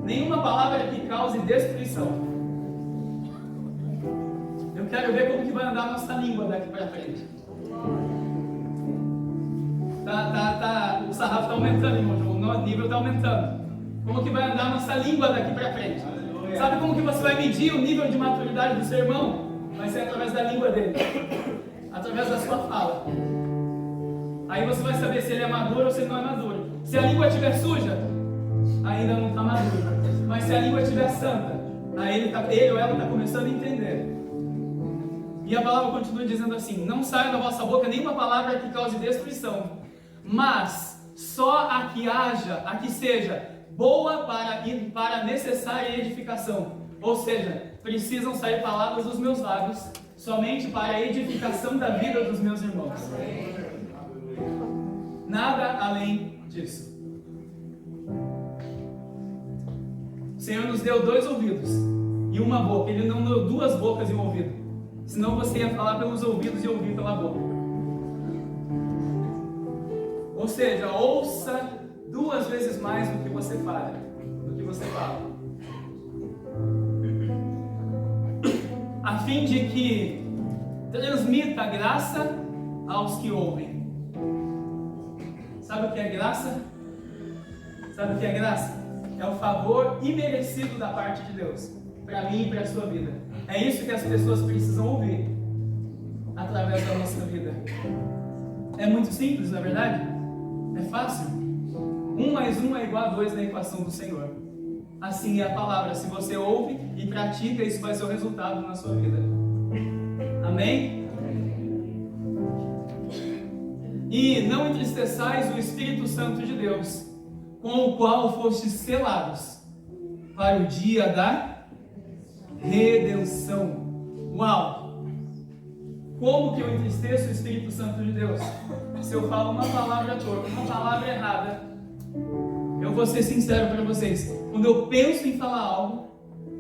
nenhuma palavra que cause destruição. Eu quero ver como que vai andar a nossa língua daqui para frente. O sarrafo está aumentando, irmão João, o nível está aumentando. Como que vai andar a nossa língua daqui para frente? Sabe como que você vai medir o nível de maturidade do seu irmão? Vai ser através da língua dele, através da sua fala. Aí você vai saber se ele é maduro ou se ele não é maduro. Se a língua estiver suja, ainda não está maduro. Mas se a língua estiver santa, aí ele ou ela está começando a entender. E a palavra continua dizendo assim: não saia da vossa boca nenhuma palavra que cause destruição, mas só a que seja boa para necessária edificação. Ou seja, precisam sair palavras dos meus lábios somente para a edificação da vida dos meus irmãos. Nada além disso. O Senhor nos deu 2 ouvidos e uma boca. Ele não deu 2 bocas e um ouvido. Senão você ia falar pelos ouvidos e ouvir pela boca. Ou seja, ouça 2 vezes mais do que você fala. A fim de que transmita a graça aos que ouvem. Sabe o que é graça? Sabe o que é graça? É o favor imerecido da parte de Deus para mim e para a sua vida. É isso que as pessoas precisam ouvir através da nossa vida. É muito simples, não é verdade? É fácil. 1 mais 1 é igual a 2 na equação do Senhor. Assim é a palavra. Se você ouve e pratica, isso vai ser o resultado na sua vida. Amém? E não entristeçais o Espírito Santo de Deus, com o qual fostes selados para o dia da redenção. Uau! Como que eu entristeço o Espírito Santo de Deus? Se eu falo uma palavra torta, uma palavra errada, eu vou ser sincero para vocês. Quando eu penso em falar algo,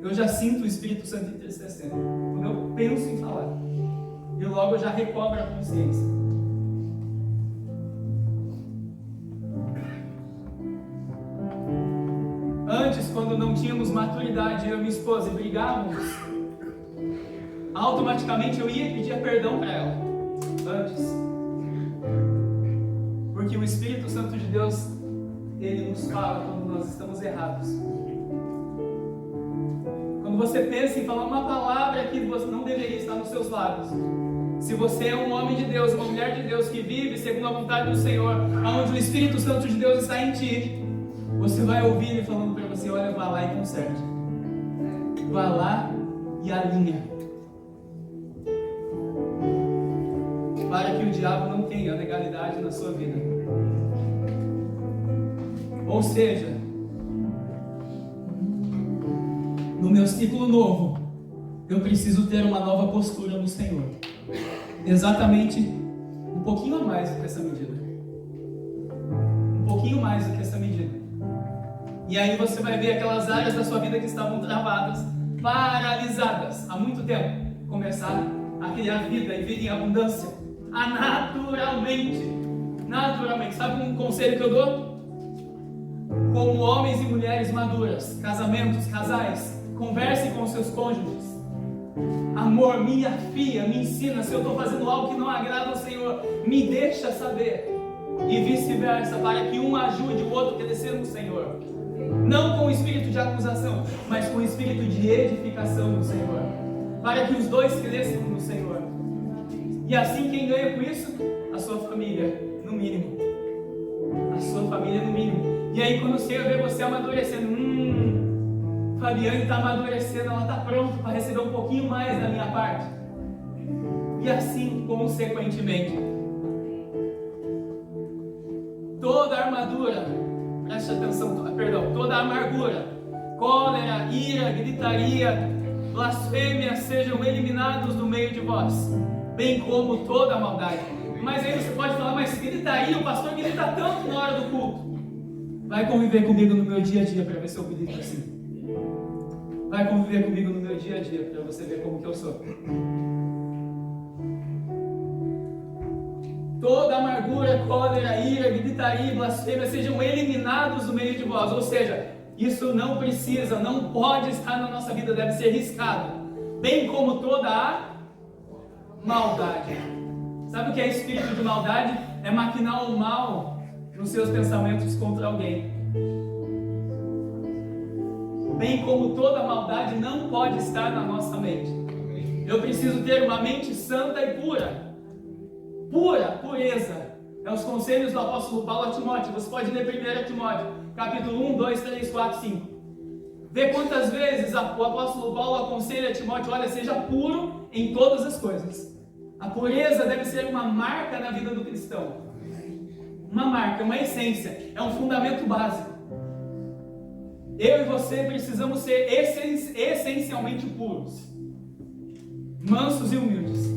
eu já sinto o Espírito Santo entristecendo. Quando eu penso em falar, e logo eu já recobro a consciência. Antes, quando não tínhamos maturidade, eu e minha esposa brigávamos, automaticamente eu ia pedir perdão para ela. Antes. Porque o Espírito Santo de Deus, ele nos fala quando nós estamos errados. Quando você pensa em falar uma palavra que você não deveria estar nos seus lábios, se você é um homem de Deus, uma mulher de Deus que vive segundo a vontade do Senhor, onde o Espírito Santo de Deus está em ti, você vai ouvir ele falando para você: olha, vá lá e conserte. Vá lá e alinha. Para que o diabo não tenha legalidade na sua vida. Ou seja, no meu ciclo novo, eu preciso ter uma nova postura no Senhor. Exatamente um pouquinho a mais do que essa medida. Um pouquinho mais do que essa medida. E aí você vai ver aquelas áreas da sua vida que estavam travadas, paralisadas há muito tempo, começar a criar vida e vida em abundância. Naturalmente. Sabe um conselho que eu dou? Como homens e mulheres maduras, casamentos, casais, conversem com seus cônjuges. Amor, minha filha, me ensina. Se eu estou fazendo algo que não agrada ao Senhor, me deixa saber. E vice-versa, para que um ajude o outro a crescer no Senhor. Não com o espírito de acusação, mas com o espírito de edificação no Senhor. Para que os dois cresçam no Senhor. E assim, quem ganha com isso? A sua família, no mínimo. A sua família, no mínimo. E aí, quando o Senhor vê você amadurecendo, Fabiane está amadurecendo, ela está pronta para receber um pouquinho mais da minha parte. E assim, consequentemente, toda armadura, preste atenção, toda amargura, cólera, ira, gritaria, blasfêmia sejam eliminados do meio de vós, bem como toda maldade. Mas aí você pode falar: mas gritaria, o pastor grita tanto na hora do culto. Vai conviver comigo no meu dia a dia para ver se eu grito assim. Vai conviver comigo no meu dia a dia, para você ver como que eu sou. Toda amargura, cólera, ira, gritaria e blasfêmia sejam eliminados do meio de vós. Ou seja, isso não precisa, não pode estar na nossa vida, deve ser riscado. Bem como toda a maldade. Sabe o que é espírito de maldade? É maquinar o mal nos seus pensamentos contra alguém. Bem como toda maldade não pode estar na nossa mente. Eu preciso ter uma mente santa e pura. Pureza. É os conselhos do apóstolo Paulo a Timóteo. Você pode ler 1 Timóteo, capítulo 1, 2, 3, 4, 5. Vê quantas vezes o apóstolo Paulo aconselha a Timóteo: olha, seja puro em todas as coisas. A pureza deve ser uma marca na vida do cristão. Uma marca, uma essência, é um fundamento básico. Eu e você precisamos ser essencialmente puros, mansos e humildes.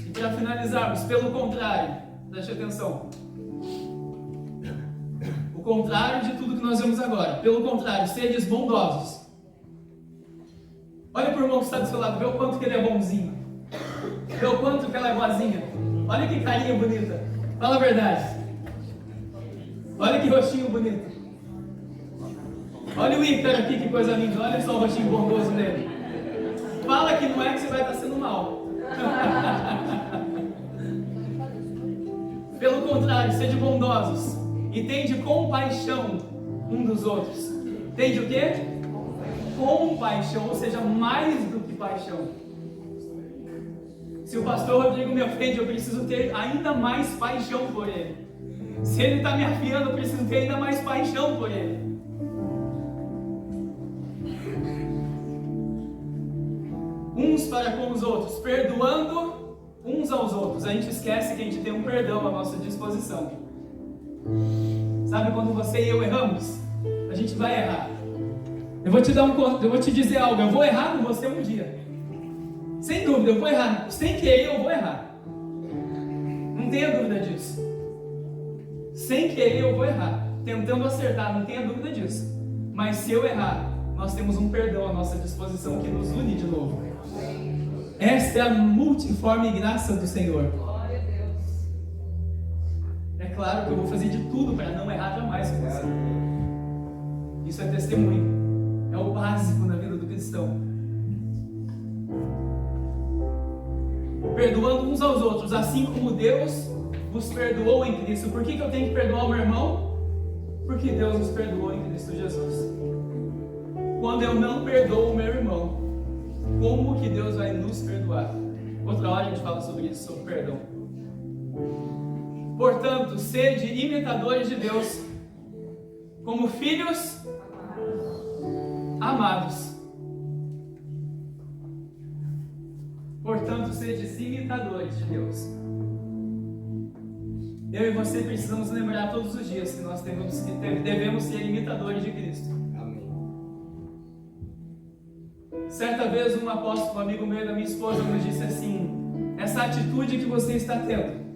E para finalizarmos, pelo contrário, preste atenção. O contrário de tudo que nós vemos agora. Pelo contrário, sedes bondosos. Olha para o irmão que está do seu lado, vê o quanto que ele é bonzinho. Vê o quanto que ela é boazinha. Olha que carinha bonita. Fala a verdade. Olha que rostinho bonito. Olha o Ícaro aqui, que coisa linda. Olha só o rostinho bondoso dele. Fala que não é que você vai estar sendo mal. Pelo contrário, sede bondosos e tende compaixão um dos outros. Tende o quê? Compaixão, ou seja, mais do que paixão. Se o pastor Rodrigo me ofende, eu preciso ter ainda mais paixão por ele. Se ele está me afiando, eu preciso ter ainda mais paixão por ele. Uns para com os outros, perdoando uns aos outros. A gente esquece que a gente tem um perdão à nossa disposição. Sabe quando você e eu erramos? A gente vai errar. Eu vou te dizer algo, eu vou errar com você um dia. Sem dúvida, eu vou errar. Sem querer, eu vou errar. Não tenha dúvida disso. Sem querer, eu vou errar. Tentando acertar, não tenha dúvida disso. Mas se eu errar, nós temos um perdão à nossa disposição que nos une de novo. Esta é a multiforme graça do Senhor. É claro que eu vou fazer de tudo para não errar jamais com você. Isso é testemunho. É o básico na vida do cristão. Perdoando uns aos outros, assim como Deus vos perdoou em Cristo. Por que eu tenho que perdoar o meu irmão? Porque Deus nos perdoou em Cristo Jesus. Quando eu não perdoo o meu irmão, como que Deus vai nos perdoar? Outra hora a gente fala sobre isso, sobre perdão. Portanto, sede imitadores de Deus, como filhos amados. Portanto, sede imitadores de Deus. Eu e você precisamos lembrar todos os dias que nós devemos ser imitadores de Cristo. Amém. Certa vez um apóstolo, amigo meu e da minha esposa, nos disse assim: essa atitude que você está tendo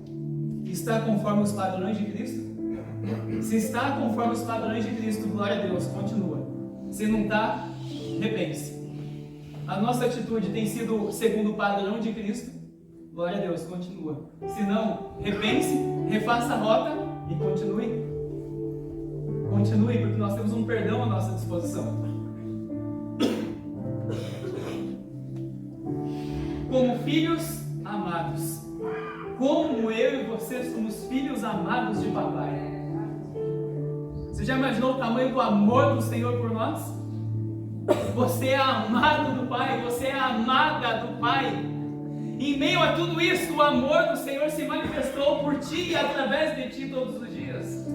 está conforme os padrões de Cristo? Se está conforme os padrões de Cristo, glória a Deus, continua. Se não está, repense. A nossa atitude tem sido segundo o padrão de Cristo? Glória a Deus, continua. Se não, repense, refaça a rota e continue. Continue, porque nós temos um perdão à nossa disposição. Como filhos amados. Como eu e você somos filhos amados de papai. Você já imaginou o tamanho do amor do Senhor por nós? Você é amado do Pai, você é amada do Pai. Em meio a tudo isso, o amor do Senhor se manifestou por ti e através de ti todos os dias.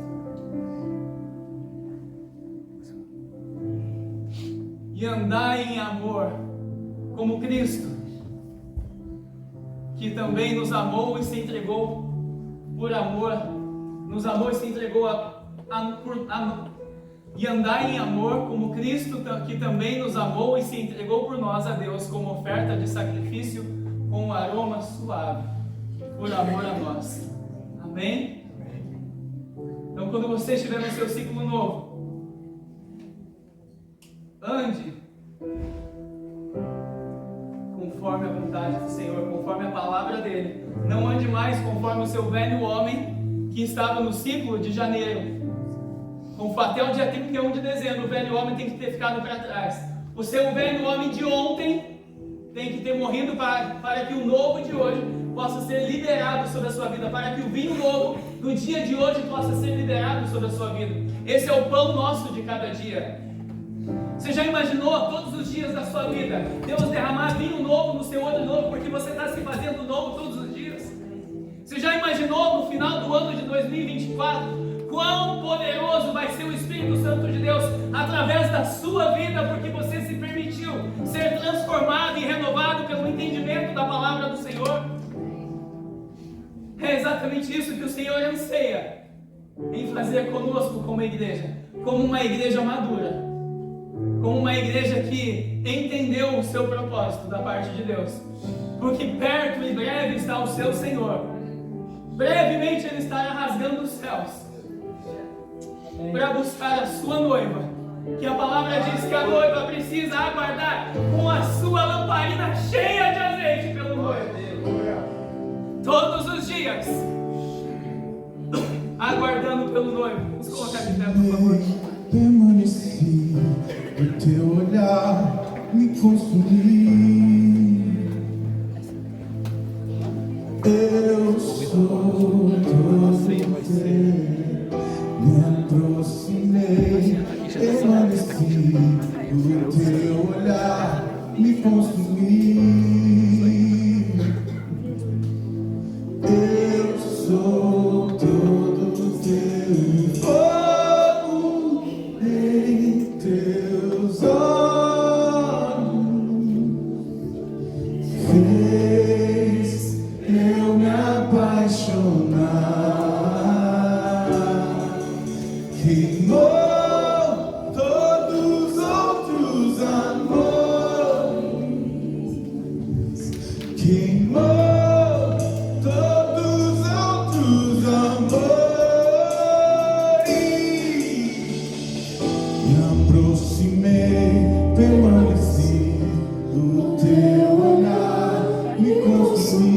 E andai em amor, como Cristo, que também nos amou e se entregou por amor, nos amou e se entregou e andai em amor como Cristo, que também nos amou e se entregou por nós a Deus como oferta de sacrifício com um aroma suave, por amor a nós. Amém? Então, quando você estiver no seu ciclo novo, ande conforme a vontade do Senhor, conforme a palavra dele. Não ande mais conforme o seu velho homem que estava no ciclo de janeiro. Até o dia 31 de dezembro, o velho homem tem que ter ficado para trás. O seu velho homem de ontem tem que ter morrido para que o novo de hoje possa ser liberado sobre a sua vida, para que o vinho novo do dia de hoje possa ser liberado sobre a sua vida. Esse é o pão nosso de cada dia. Você já imaginou todos os dias da sua vida Deus derramar vinho novo no seu ano novo, porque você está se fazendo novo todos os dias? Você já imaginou no final do ano de 2024 quão poderoso vai ser o Espírito Santo de Deus através da sua vida, porque você se permitiu ser transformado e renovado pelo entendimento da palavra do Senhor? É exatamente isso que o Senhor anseia em fazer conosco como igreja, como uma igreja madura, como uma igreja que entendeu o seu propósito da parte de Deus, porque perto e breve está o seu Senhor. Brevemente Ele estará rasgando os céus para buscar a sua noiva, que a palavra diz que a noiva precisa aguardar com a sua lamparina cheia de azeite pelo noivo, todos os dias, aguardando pelo noivo. Vamos colocar de pé, por favor. Permaneci, o teu olhar me consumiu. Eu sou todo teu. Me aproximei, permaneci, o teu olhar me consumiu. Eu sou todo teu, fogo em teus olhos fez eu me apaixonar. Queimou todos os outros amores, queimou todos os outros amores. Me aproximei, permaneci, o teu olhar me consumiu.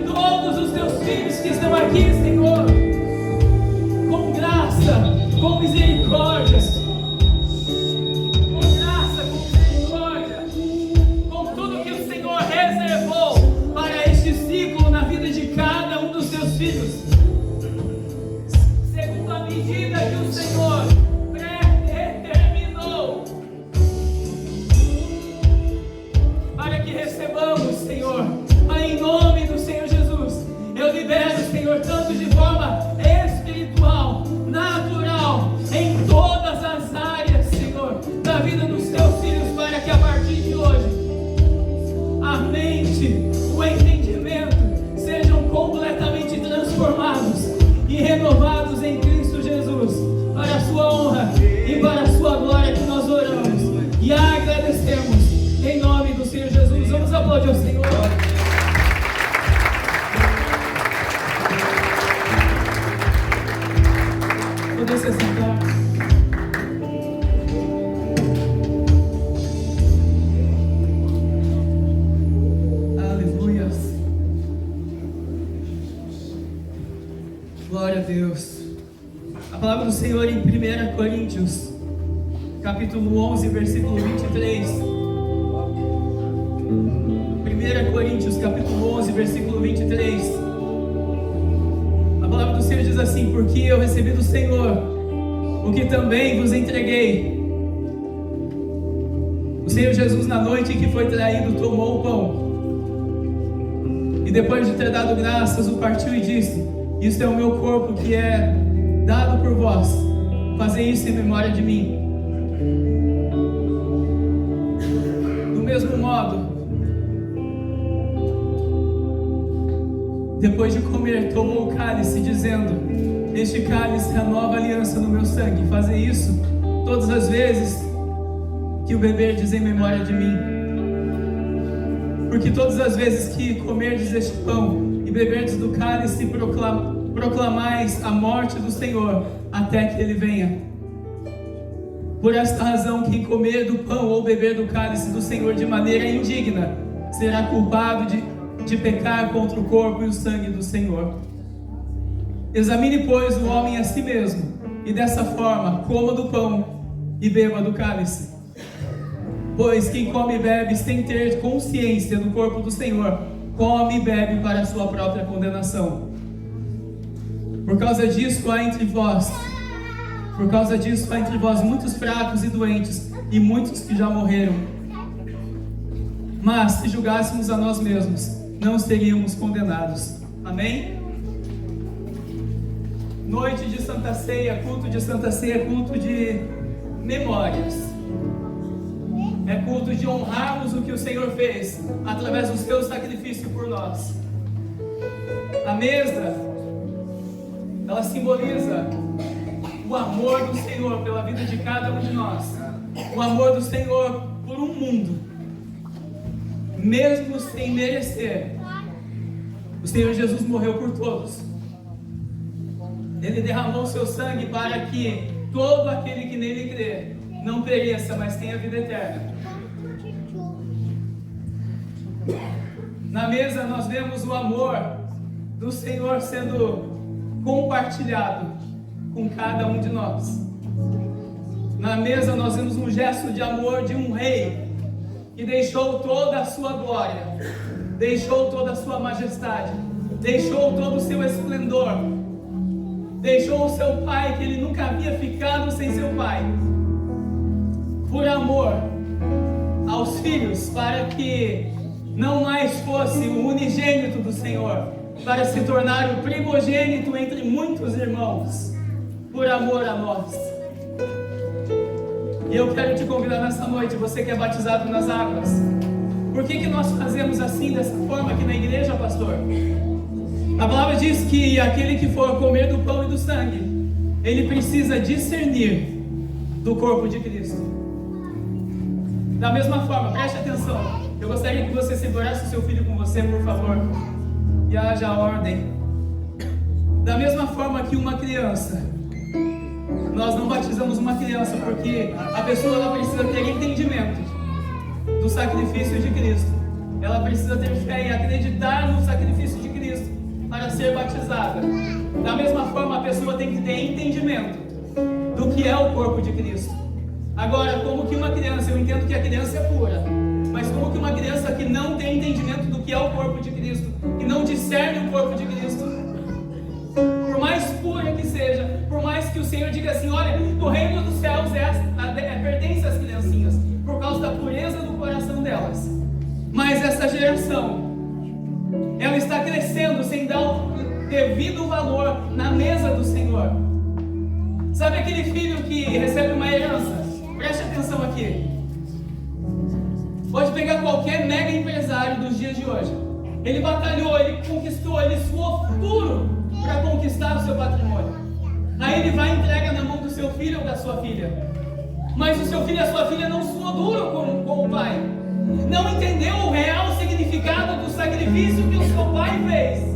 Todos os teus filhos que estão aqui, Senhor, mente, o entendimento sejam completamente transformados e renovados em Cristo Jesus, para a sua honra e para a sua glória, que nós oramos e agradecemos em nome do Senhor Jesus. Vamos aplaudir ao Senhor. Poder se sentar. Aleluia. Glória a Deus. A palavra do Senhor em 1 Coríntios, capítulo 11, versículo 23. 1 Coríntios, capítulo 11, versículo 23. A palavra do Senhor diz assim: porque eu recebi do Senhor o que também vos entreguei. O Senhor Jesus, na noite em que foi traído, tomou o pão e depois de ter dado graças, o partiu e disse: isto é o meu corpo que é dado por vós, fazei isso em memória de mim. Do mesmo modo, depois de comer, tomou o cálice, dizendo: este cálice é a nova aliança no meu sangue, fazei isso todas as vezes que o beberdes em memória de mim. Porque todas as vezes que comerdes este pão e beberdes do cálice, proclamais a morte do Senhor até que Ele venha. Por esta razão, quem comer do pão ou beber do cálice do Senhor de maneira indigna será culpado de pecar contra o corpo e o sangue do Senhor. Examine, pois, o homem a si mesmo, e dessa forma coma do pão e beba do cálice. Pois quem come e bebe sem ter consciência do corpo do Senhor, come e bebe para a sua própria condenação. Por causa disso há entre vós muitos fracos e doentes, e muitos que já morreram. Mas se julgássemos a nós mesmos, não seríamos condenados. Amém? Noite de Santa Ceia, culto de Santa Ceia, culto de memórias. É culto de honrarmos o que o Senhor fez através do seu sacrifício por nós. A mesa, ela simboliza o amor do Senhor pela vida de cada um de nós. O amor do Senhor por um mundo, mesmo sem merecer. O Senhor Jesus morreu por todos. Ele derramou seu sangue para que todo aquele que nele crê não pereça, mas tenha vida eterna. Na mesa nós vemos o amor do Senhor sendo compartilhado com cada um de nós. Na mesa nós vemos um gesto de amor de um rei que deixou toda a sua glória, deixou toda a sua majestade, deixou todo o seu esplendor, deixou o seu pai, que ele nunca havia ficado sem seu pai, por amor aos filhos, para que não mais fosse o unigênito do Senhor, para se tornar o primogênito entre muitos irmãos, por amor a nós. E eu quero te convidar nessa noite, você que é batizado nas águas. Por que nós fazemos assim, dessa forma aqui na igreja, pastor? A palavra diz que aquele que for comer do pão e do sangue, ele precisa discernir do corpo de Cristo. Da mesma forma, preste atenção, eu gostaria que você segurasse o seu filho com você, por favor, e haja ordem. Da mesma forma que uma criança, nós não batizamos uma criança porque a pessoa ela precisa ter entendimento do sacrifício de Cristo. Ela precisa ter fé e acreditar no sacrifício de Cristo para ser batizada. Da mesma forma, a pessoa tem que ter entendimento do que é o corpo de Cristo. Agora, como que uma criança, eu entendo que a criança é pura, mas como que uma criança que não tem entendimento do que é o corpo de Cristo, que não discerne o corpo de Cristo, por mais pura que seja, por mais que o Senhor diga assim, olha, no reino dos céus pertence às criancinhas, por causa da pureza do coração delas, mas essa geração, ela está crescendo sem dar o devido valor na mesa do Senhor. Sabe aquele filho que recebe uma herança? Preste atenção aqui. Pode pegar qualquer qualquer mega empresário dos dias de hoje. Ele batalhou, ele conquistou, ele suou duro para conquistar o seu patrimônio. Aí ele vai e entrega na mão do seu filho ou da sua filha. Mas o seu filho e a sua filha não suou duro com o pai. Não entendeu o real significado do sacrifício que o seu pai fez.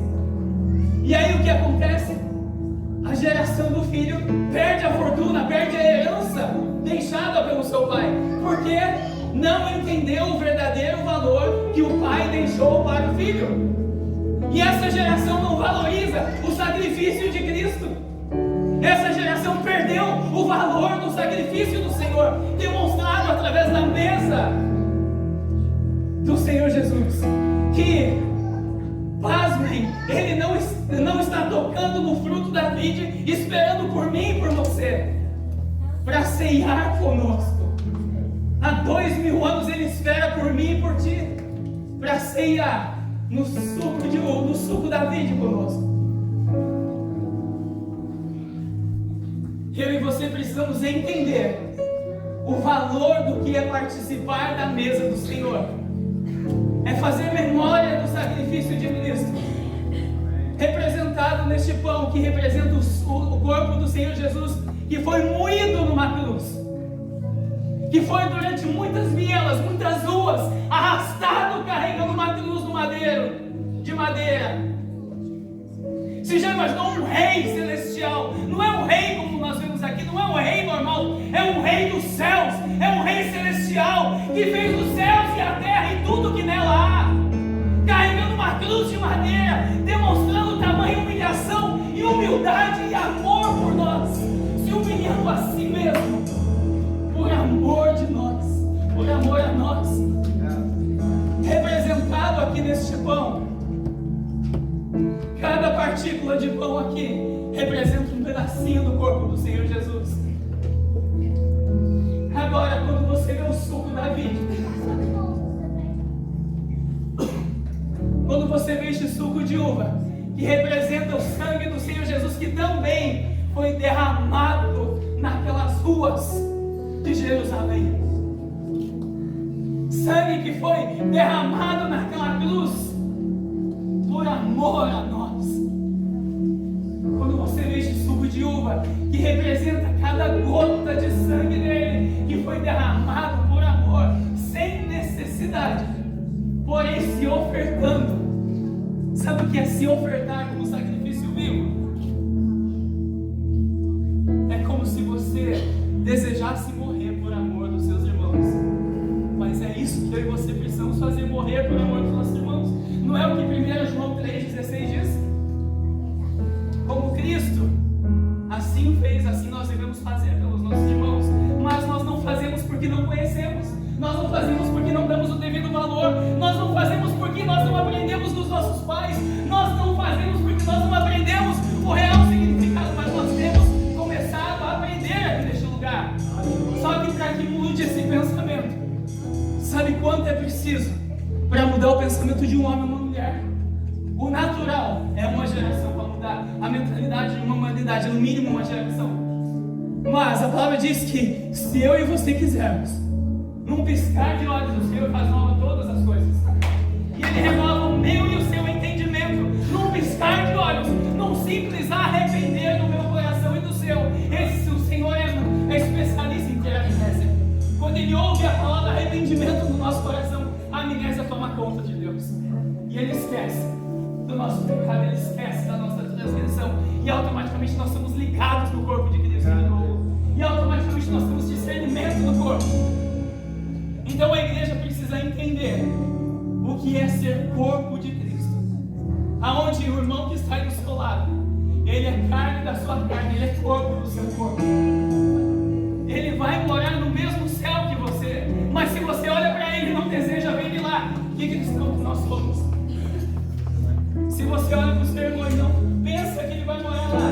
E aí o que acontece? A geração do filho perde a fortuna, perde a herança deixada pelo seu pai. Porque não entendeu o verdadeiro valor que o pai deixou para o filho. E essa geração não valoriza o sacrifício de Cristo. Essa geração perdeu o valor do sacrifício do Senhor, demonstrado através da mesa do Senhor Jesus. Que, pasmem, Ele não está tocando no fruto da vide, esperando por mim e por você, para ceiar conosco. Há 2000 anos Ele espera por mim e por ti, para ceiar no suco da vide conosco. Eu e você precisamos entender o valor do que é participar da mesa do Senhor. É fazer memória do sacrifício de Cristo, representado neste pão que representa o corpo do Senhor Jesus, que foi moído numa cruz, que foi durante muitas vielas, muitas ruas, arrastado carregando uma cruz de madeira. Você já imaginou um rei celestial? Não é um rei como nós vemos aqui, não é um rei normal, é um rei dos céus, é um rei celestial que fez os céus e a terra e tudo que nela há, carregando uma cruz de madeira, demonstrando tamanha humilhação e humildade e amor por nós, se humilhando a si mesmo, por amor de nós, por amor a nós. Representado aqui neste pão, cada partícula de pão aqui representa um pedacinho do corpo do Senhor Jesus. Agora, quando você vê o suco da vide, quando você vê este suco de uva, que representa o sangue do Senhor Jesus, que também foi derramado naquelas ruas de Jerusalém, sangue que foi derramado naquela cruz por amor a nós. Quando você vê este suco de uva, que representa cada gota de sangue dele, que foi derramado por amor, sem necessidade, porém se ofertando. Sabe o que é se ofertar como sacrifício vivo? É como se você desejasse morrer por amor dos seus irmãos. Mas é isso que eu e você precisamos fazer, morrer por amor dos nossos irmãos. Não é o que 1 João 3,16 diz? Como Cristo assim fez, assim nós devemos fazer pelos nossos irmãos. Mas nós não fazemos porque não conhecemos. Nós não fazemos porque não damos o devido valor. Nós não fazemos porque nós não aprendemos dos nossos pais. Nós não fazemos porque nós não aprendemos o real significado. Mas nós temos começado a aprender aqui neste lugar. Só que para que mude esse pensamento, sabe quanto é preciso para mudar o pensamento de um homem ou uma mulher? O natural é uma geração para mudar a mentalidade de uma humanidade, no mínimo uma geração. Mas a palavra diz que se eu e você quisermos, num piscar de olhos, o Senhor faz nova todas as coisas. E Ele renova o meu e o seu entendimento, num piscar de olhos, num simples arrepender do meu coração e do seu. O Senhor é especialista em ter amnésia. Quando Ele ouve a palavra arrependimento no nosso coração, a amnésia toma conta de Deus. E Ele esquece do nosso pecado, Ele esquece da nossa transgressão. E automaticamente nós somos ligados no corpo de Cristo de novo. E automaticamente nós temos discernimento no corpo. Então a igreja precisa entender o que é ser corpo de Cristo. Aonde o irmão que está aí do seu lado, ele é carne da sua carne, ele é corpo do seu corpo. Ele vai morar no mesmo céu que você. Mas se você olha para ele e não deseja ver ele lá, que cristão que nós somos? Se você olha para o seu irmão e não pensa que ele vai morar lá,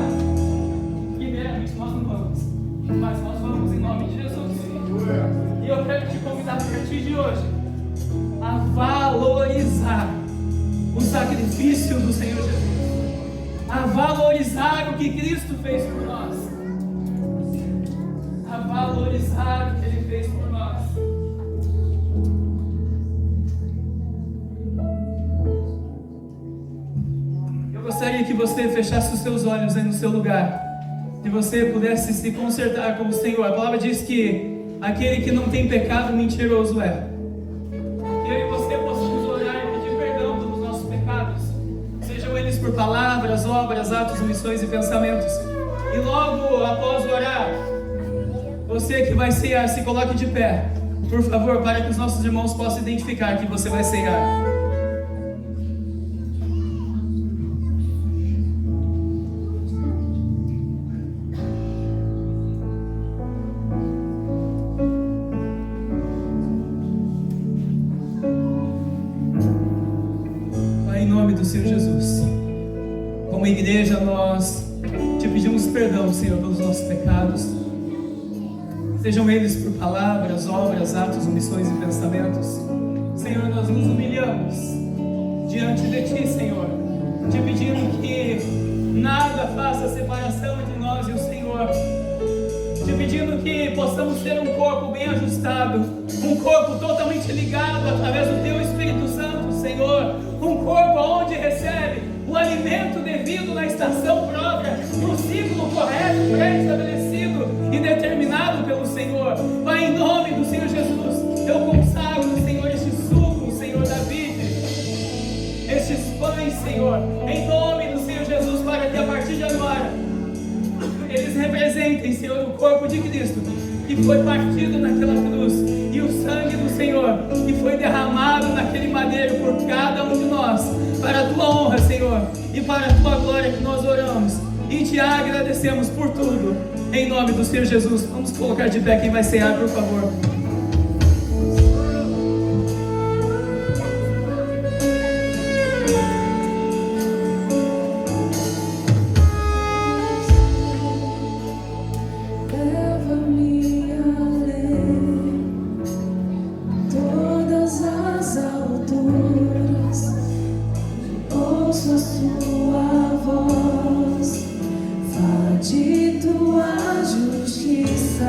primeiramente nós não vamos. Mas nós vamos em nome de Jesus. E eu quero te convidar a partir de hoje a valorizar o sacrifício do Senhor Jesus, a valorizar o que Cristo fez por nós, a valorizar o que Ele fez por nós. você fechasse os seus olhos aí no seu lugar, que você pudesse se consertar com o Senhor. A palavra diz que aquele que não tem pecado, mentiroso é. Que eu e você possamos orar e pedir perdão pelos nossos pecados, sejam eles por palavras, obras, atos, omissões e pensamentos. E logo após orar, você que vai ceiar, se coloque de pé, por favor, para que os nossos irmãos possam identificar que você vai ceiar. Pai, em nome do Senhor Jesus, como igreja nós te pedimos perdão, Senhor, pelos nossos pecados, sejam eles por palavras, obras, atos, omissões e pensamentos. Senhor, nós nos humilhamos diante de Ti, Senhor, te pedindo que nada faça separação entre nós e o Senhor, te pedindo que possamos ter um corpo bem ajustado, um corpo totalmente ligado através do Teu Espírito Santo, Senhor, um corpo onde recebe o alimento devido na estação própria, no ciclo correto, pré-estabelecido e determinado pelo Senhor. Pai, em nome do Senhor Jesus, eu consagro, Senhor, este suco, Senhor, da vide, estes pães, Senhor, em nome do Senhor Jesus, para que a partir de agora eles representem, Senhor, o corpo de Cristo, que foi partido naquela cruz, e o sangue do Senhor, que foi derramado naquele madeiro por cada um de nós, para a Tua honra, Senhor, e para a Tua glória que nós oramos, e Te agradecemos por tudo, em nome do Senhor Jesus. Vamos colocar de pé quem vai cear, por favor. Leva-me além, todas as alturas, ouço a Sua voz, fala de Tua justiça.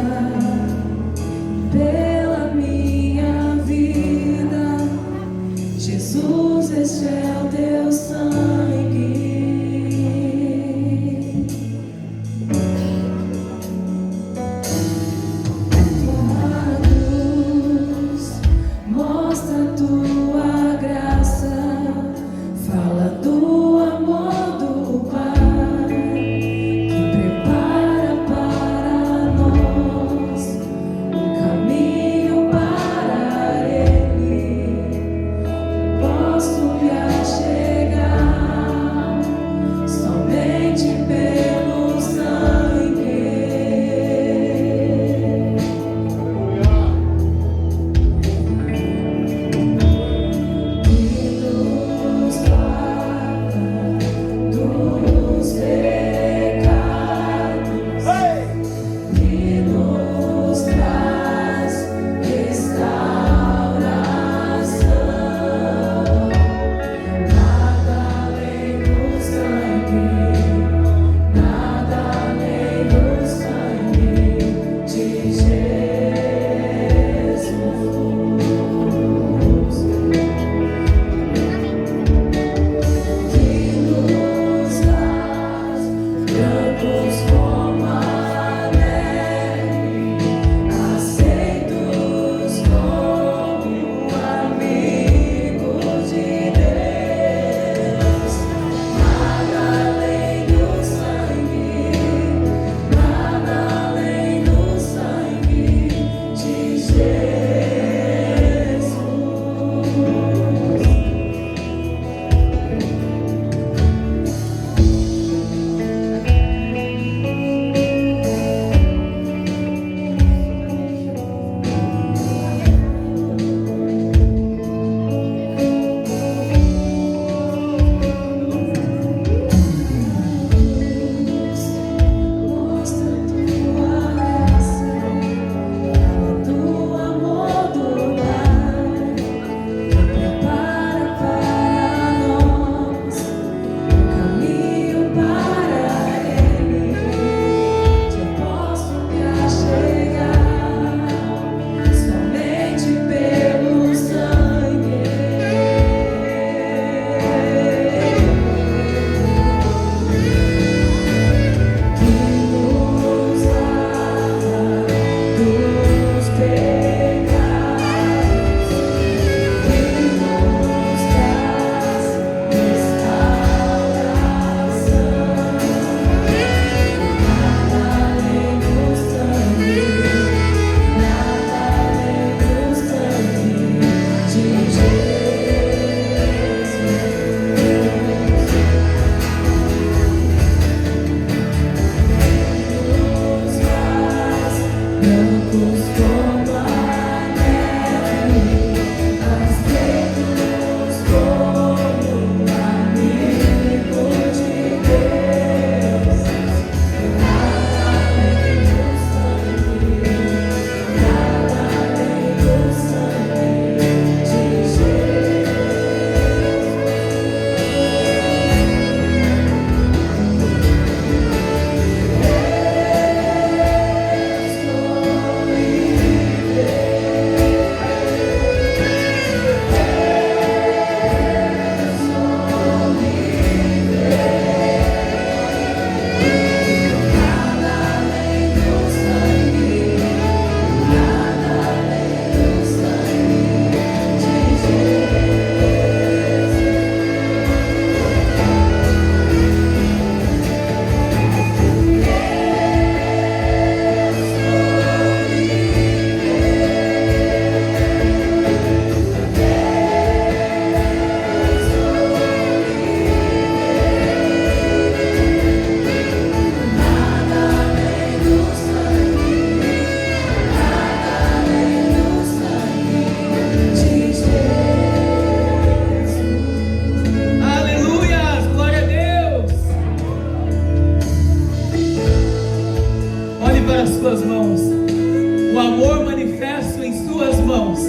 suas mãos,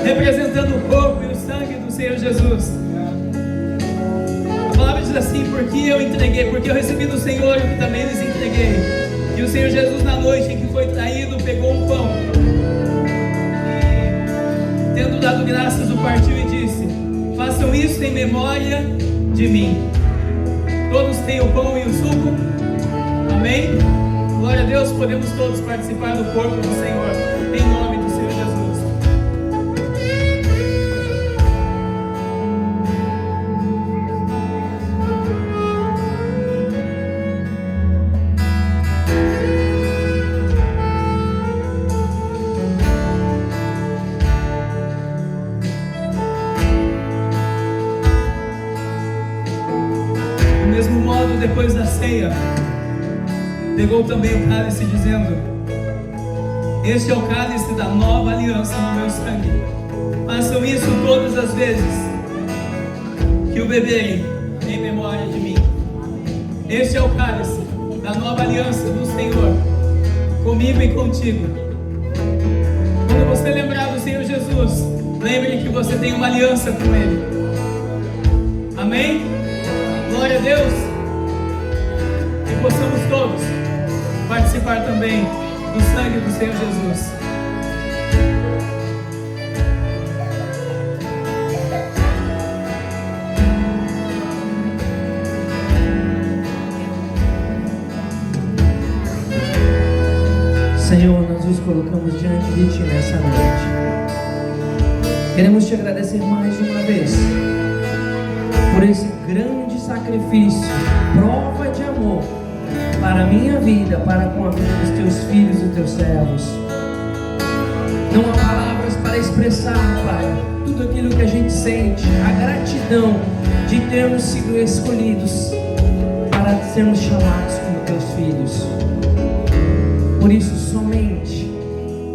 representando o corpo e o sangue do Senhor Jesus. A palavra diz assim: porque eu recebi do Senhor o que também lhes entreguei. E o Senhor Jesus, na noite em que foi traído, pegou um pão e, tendo dado graças, o partiu e disse: façam isso em memória de mim. Todos têm o pão e o suco? Amém? Glória a Deus, podemos todos participar do corpo do Senhor, em nome do Senhor Jesus. Do mesmo modo, depois da ceia, pegou também o cálice, dizendo: este é o cálice da nova aliança no meu sangue. Façam isso todas as vezes que o beberem, em memória de mim. Este é o cálice da nova aliança do Senhor, comigo e contigo. Quando você lembrar do Senhor Jesus, lembre que você tem uma aliança com Ele. Amém? Glória a Deus. E possamos todos participar também do sangue do Senhor Jesus. Senhor, nós nos colocamos diante de Ti nessa noite. Queremos Te agradecer mais uma vez por esse grande sacrifício, prova de amor para a minha vida, para com a vida dos Teus filhos e Teus servos. Não há palavras para expressar, Pai, tudo aquilo que a gente sente, a gratidão de termos sido escolhidos para sermos chamados como Teus filhos. Por isso,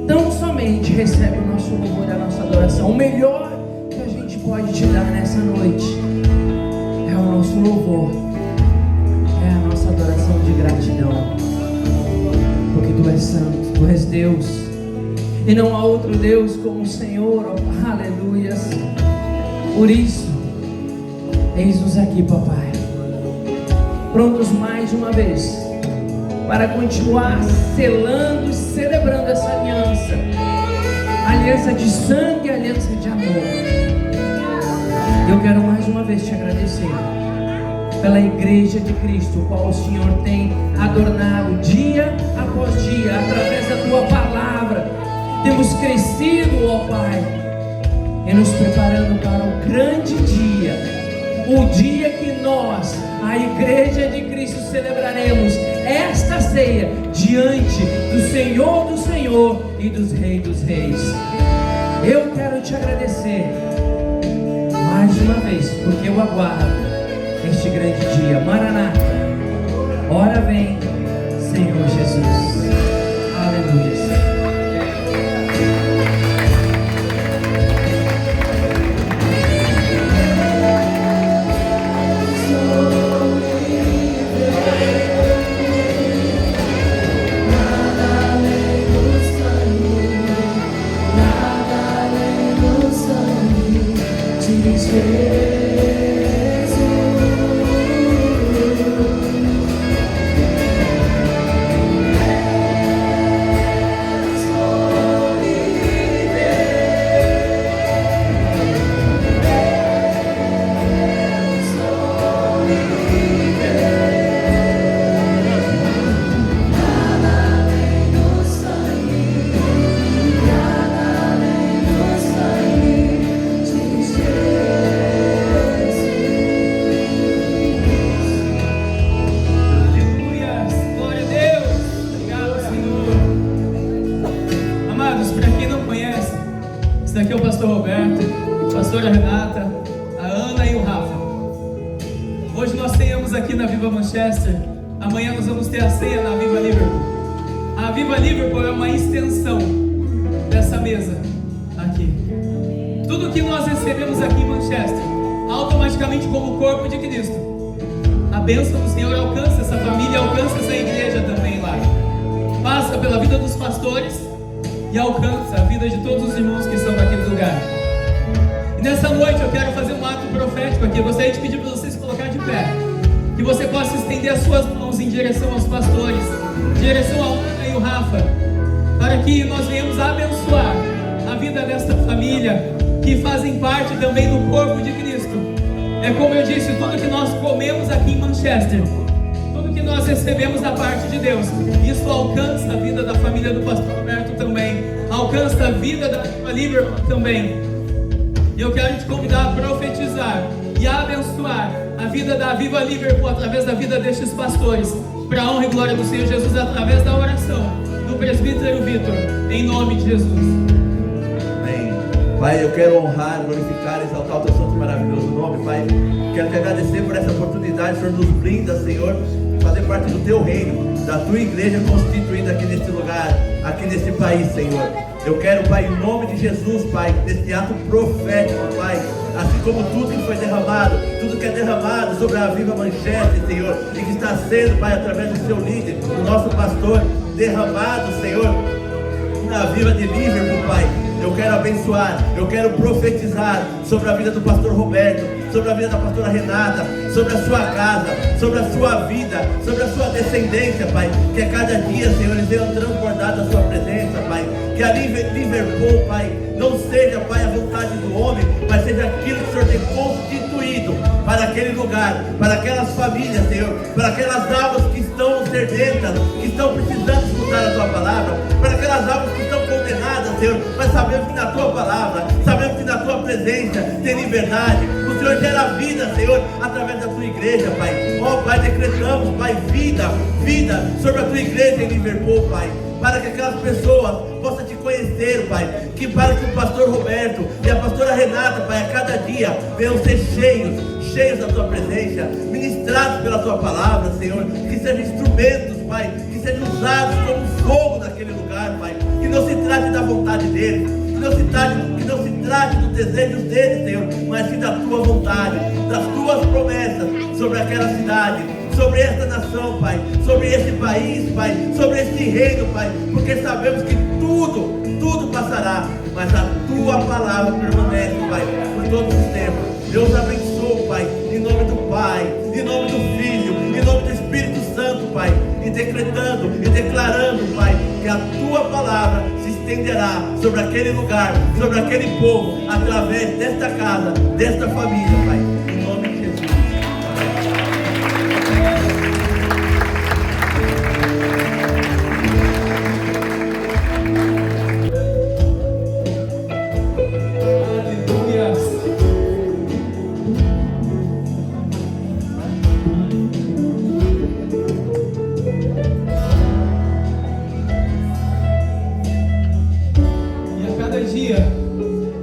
tão somente recebe o nosso louvor e a nossa adoração. O melhor que a gente pode Te dar nessa noite é o nosso louvor, é a nossa adoração de gratidão, porque Tu és santo, Tu és Deus, e não há outro Deus como o Senhor. Oh, aleluias. Por isso, eis-nos aqui, papai, prontos mais uma vez para continuar selando e celebrando essa aliança, aliança de sangue, aliança de amor. Eu quero mais uma vez Te agradecer pela Igreja de Cristo, o qual o Senhor tem adornado dia após dia, através da Tua palavra. Temos crescido, ó Pai, e nos preparando para o grande dia, o dia que nós, a Igreja de Cristo, celebraremos esta ceia diante do Senhor do Senhor e dos Reis dos Reis. Eu quero Te agradecer mais uma vez, porque eu aguardo este grande dia. Maranata, ora vem, Senhor Jesus. Aleluia. Manchester. Amanhã nós vamos ter a ceia na Viva Liverpool. A Viva Liverpool é uma extensão dessa mesa aqui. Tudo que nós recebemos aqui em Manchester, automaticamente como corpo de Cristo, a bênção do Senhor alcança essa família, alcança essa igreja também lá. Passa pela vida dos pastores e alcança a vida de todos os irmãos que estão naquele lugar. E nessa noite eu quero fazer um ato profético aqui. Eu gostaria de pedir para você se colocar de pé, que você possa estender as suas mãos em direção aos pastores, em direção ao Ana e o Rafa, para que nós venhamos abençoar a vida desta família, que fazem parte também do corpo de Cristo. É como eu disse, tudo que nós comemos aqui em Manchester, tudo que nós recebemos da parte de Deus, isso alcança a vida da família do pastor Roberto também, alcança a vida da Liverpool também. E eu quero te convidar a profetizar e a abençoar a vida da Viva Liverpool através da vida destes pastores, para a honra e glória do Senhor Jesus, através da oração do presbítero Vitor, em nome de Jesus. Amém. Pai, eu quero honrar, glorificar, exaltar o teu santo e maravilhoso nome, Pai. Quero te agradecer por essa oportunidade, Senhor, nos brinda, Senhor, fazer parte do teu reino, da tua igreja constituída aqui nesse lugar, aqui nesse país, Senhor. Eu quero, Pai, em nome de Jesus, Pai, nesse ato profético, Pai, assim como tudo que foi derramado, tudo que é derramado sobre a Viva Manchester, Senhor, e que está sendo, Pai, através do seu líder, do nosso pastor, derramado, Senhor, na Viva de Liverpool, Pai. Eu quero abençoar, eu quero profetizar sobre a vida do pastor Roberto, sobre a vida da pastora Renata, sobre a sua casa, sobre a sua vida, sobre a sua descendência, Pai. Que a cada dia, Senhor, eles venham transbordar da sua presença, Pai. Que a Liverpool, Pai, não seja, Pai, a vontade do homem, mas seja aquilo que o Senhor tem constituído para aquele lugar, para aquelas famílias, Senhor, para aquelas almas que estão sedentas, que estão precisando escutar a tua palavra, para aquelas almas que estão condenadas, Senhor, mas sabemos que na tua palavra, sabemos que na tua presença tem liberdade. O Senhor gera vida, Senhor, através da tua igreja, Pai. Ó, Pai, decretamos, Pai, vida sobre a tua igreja em Liverpool, Pai, para que aquelas pessoas possam te conhecer, Pai, que para que o pastor Roberto e a pastora Renata, Pai, a cada dia venham ser cheios da tua presença, ministrados pela tua palavra, Senhor, que sejam instrumentos, Pai, que sejam usados como fogo naquele lugar, Pai, que não se trate da vontade deles, que não se trate dos desejos deles, Senhor, mas sim da tua vontade, das tuas promessas sobre aquela cidade, sobre esta nação, Pai, sobre esse país, Pai, sobre esse reino, Pai, porque sabemos que tudo passará, mas a tua palavra permanece, Pai, por todos os tempos. Deus abençoe, Pai, em nome do Pai, em nome do Filho, em nome do Espírito Santo, Pai, e decretando e declarando, Pai, que a tua palavra se estenderá sobre aquele lugar, sobre aquele povo, através desta casa, desta família, Pai, em nome de Jesus.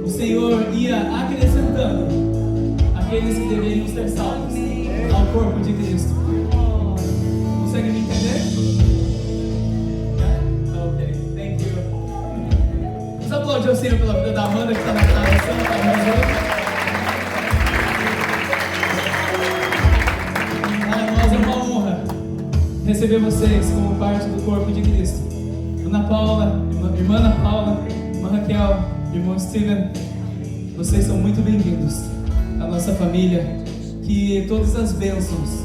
O Senhor ia acrescentando aqueles que deveriam ser salvos ao corpo de Cristo. Consegue me entender? Ok, thank you. Vamos aplaudir o Senhor pela vida da Amanda que está na tradução, está para nós é uma honra receber vocês como parte do corpo de Cristo. Ana Paula, irmã Ana Paula, irmã Raquel, irmão Steven, vocês são muito bem-vindos à nossa família. Que todas as bênçãos,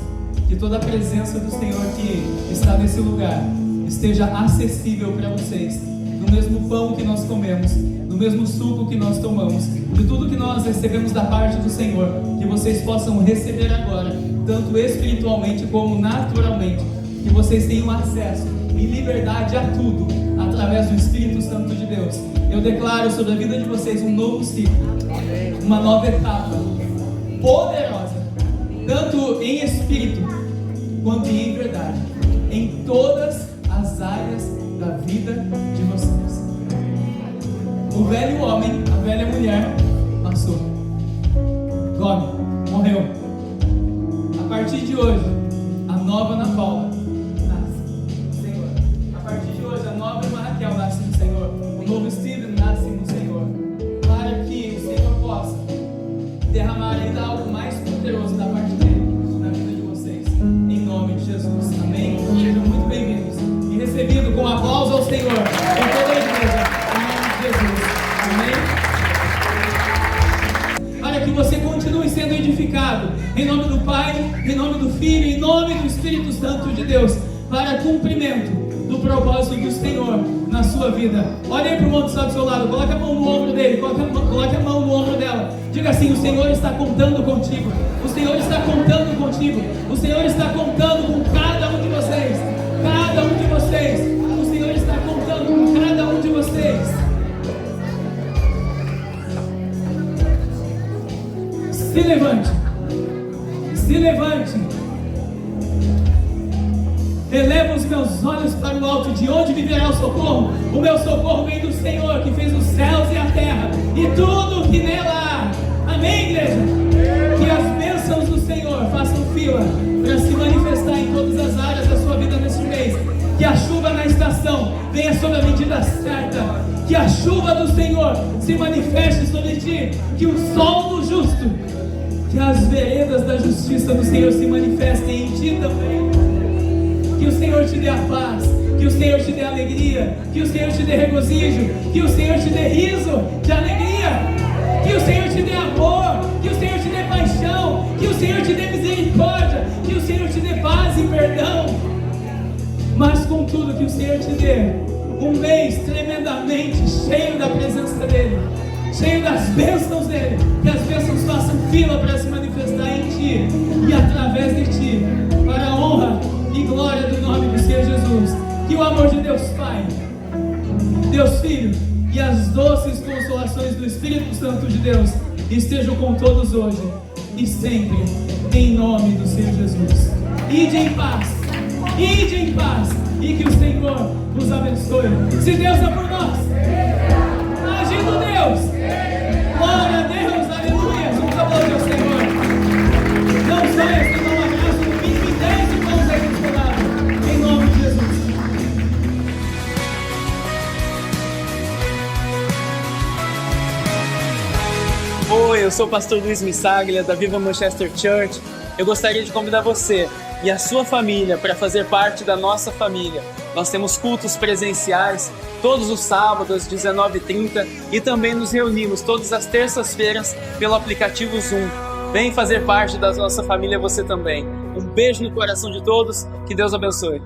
que toda a presença do Senhor que está nesse lugar esteja acessível para vocês, no mesmo pão que nós comemos, no mesmo suco que nós tomamos, de tudo que nós recebemos da parte do Senhor, que vocês possam receber agora, tanto espiritualmente como naturalmente, que vocês tenham acesso e liberdade a tudo, através do Espírito Santo de Deus. Eu declaro sobre a vida de vocês um novo ciclo, uma nova etapa, poderosa, tanto em espírito, quanto em verdade, em todas as áreas da vida de vocês. O velho homem, a velha mulher, passou. Dorme, morreu. A partir de hoje, a nova Ana Paula nasce, Senhor. A partir de hoje, a nova irmã Raquel nasce no Senhor. O novo Steven nasce no Senhor. Para que o Senhor possa derramar ainda algo mais poderoso da parte dele na vida de vocês. Em nome de Jesus. Amém? Sejam muito bem-vindos. E recebido com aplauso ao Senhor. Em toda a igreja. glorificado. Em nome do Pai, em nome do Filho, em nome do Espírito Santo de Deus, para cumprimento do propósito do Senhor na sua vida. Olha aí para o outro que está do seu lado, coloque a mão no ombro dele, coloque a mão no ombro dela. Diga assim: o Senhor está contando contigo. O Senhor está contando contigo. O Senhor está contando com cada um de vocês. Cada um de vocês. O Senhor está contando com cada um de vocês. Se levante. Se levante. Eleva os meus olhos para o alto, de onde me virá o socorro? O meu socorro vem do Senhor, que fez os céus e a terra, e tudo o que nela há. Amém, igreja? Que as bênçãos do Senhor façam fila para se manifestar em todas as áreas da sua vida neste mês. Que a chuva na estação venha sob a medida certa. Que a chuva do Senhor se manifeste sobre ti. Que o sol do justo, que as veredas da justiça do Senhor se manifestem em ti também. Que o Senhor te dê a paz, que o Senhor te dê alegria, que o Senhor te dê regozijo, que o Senhor te dê riso de alegria, que o Senhor te dê amor, que o Senhor te dê paixão, que o Senhor te dê misericórdia, que o Senhor te dê paz e perdão. Mas contudo, que o Senhor te dê um mês tremendamente cheio da presença dEle, cheio das bênçãos dEle, que as bênçãos façam fila para se manifestar em ti e através de ti, para a honra e glória do nome do Senhor Jesus. Que o amor de Deus Pai, Deus Filho e as doces consolações do Espírito Santo de Deus estejam com todos hoje e sempre, em nome do Senhor Jesus. Ide em paz, e que o Senhor vos abençoe. Se Deus é por nós, agindo Deus, glória a Deus, aleluia. Vamos aplaudir ao Senhor. Não saia sem dar um abraço no mínimo em 10 irmãos aí do seu lado, em nome de Jesus. Oi, eu sou o pastor Luiz Missaglia, da Viva Manchester Church. Eu gostaria de convidar você e a sua família para fazer parte da nossa família. Nós temos cultos presenciais todos os sábados às 19h30 e também nos reunimos todas as terças-feiras pelo aplicativo Zoom. Vem fazer parte da nossa família você também. Um beijo no coração de todos, que Deus abençoe.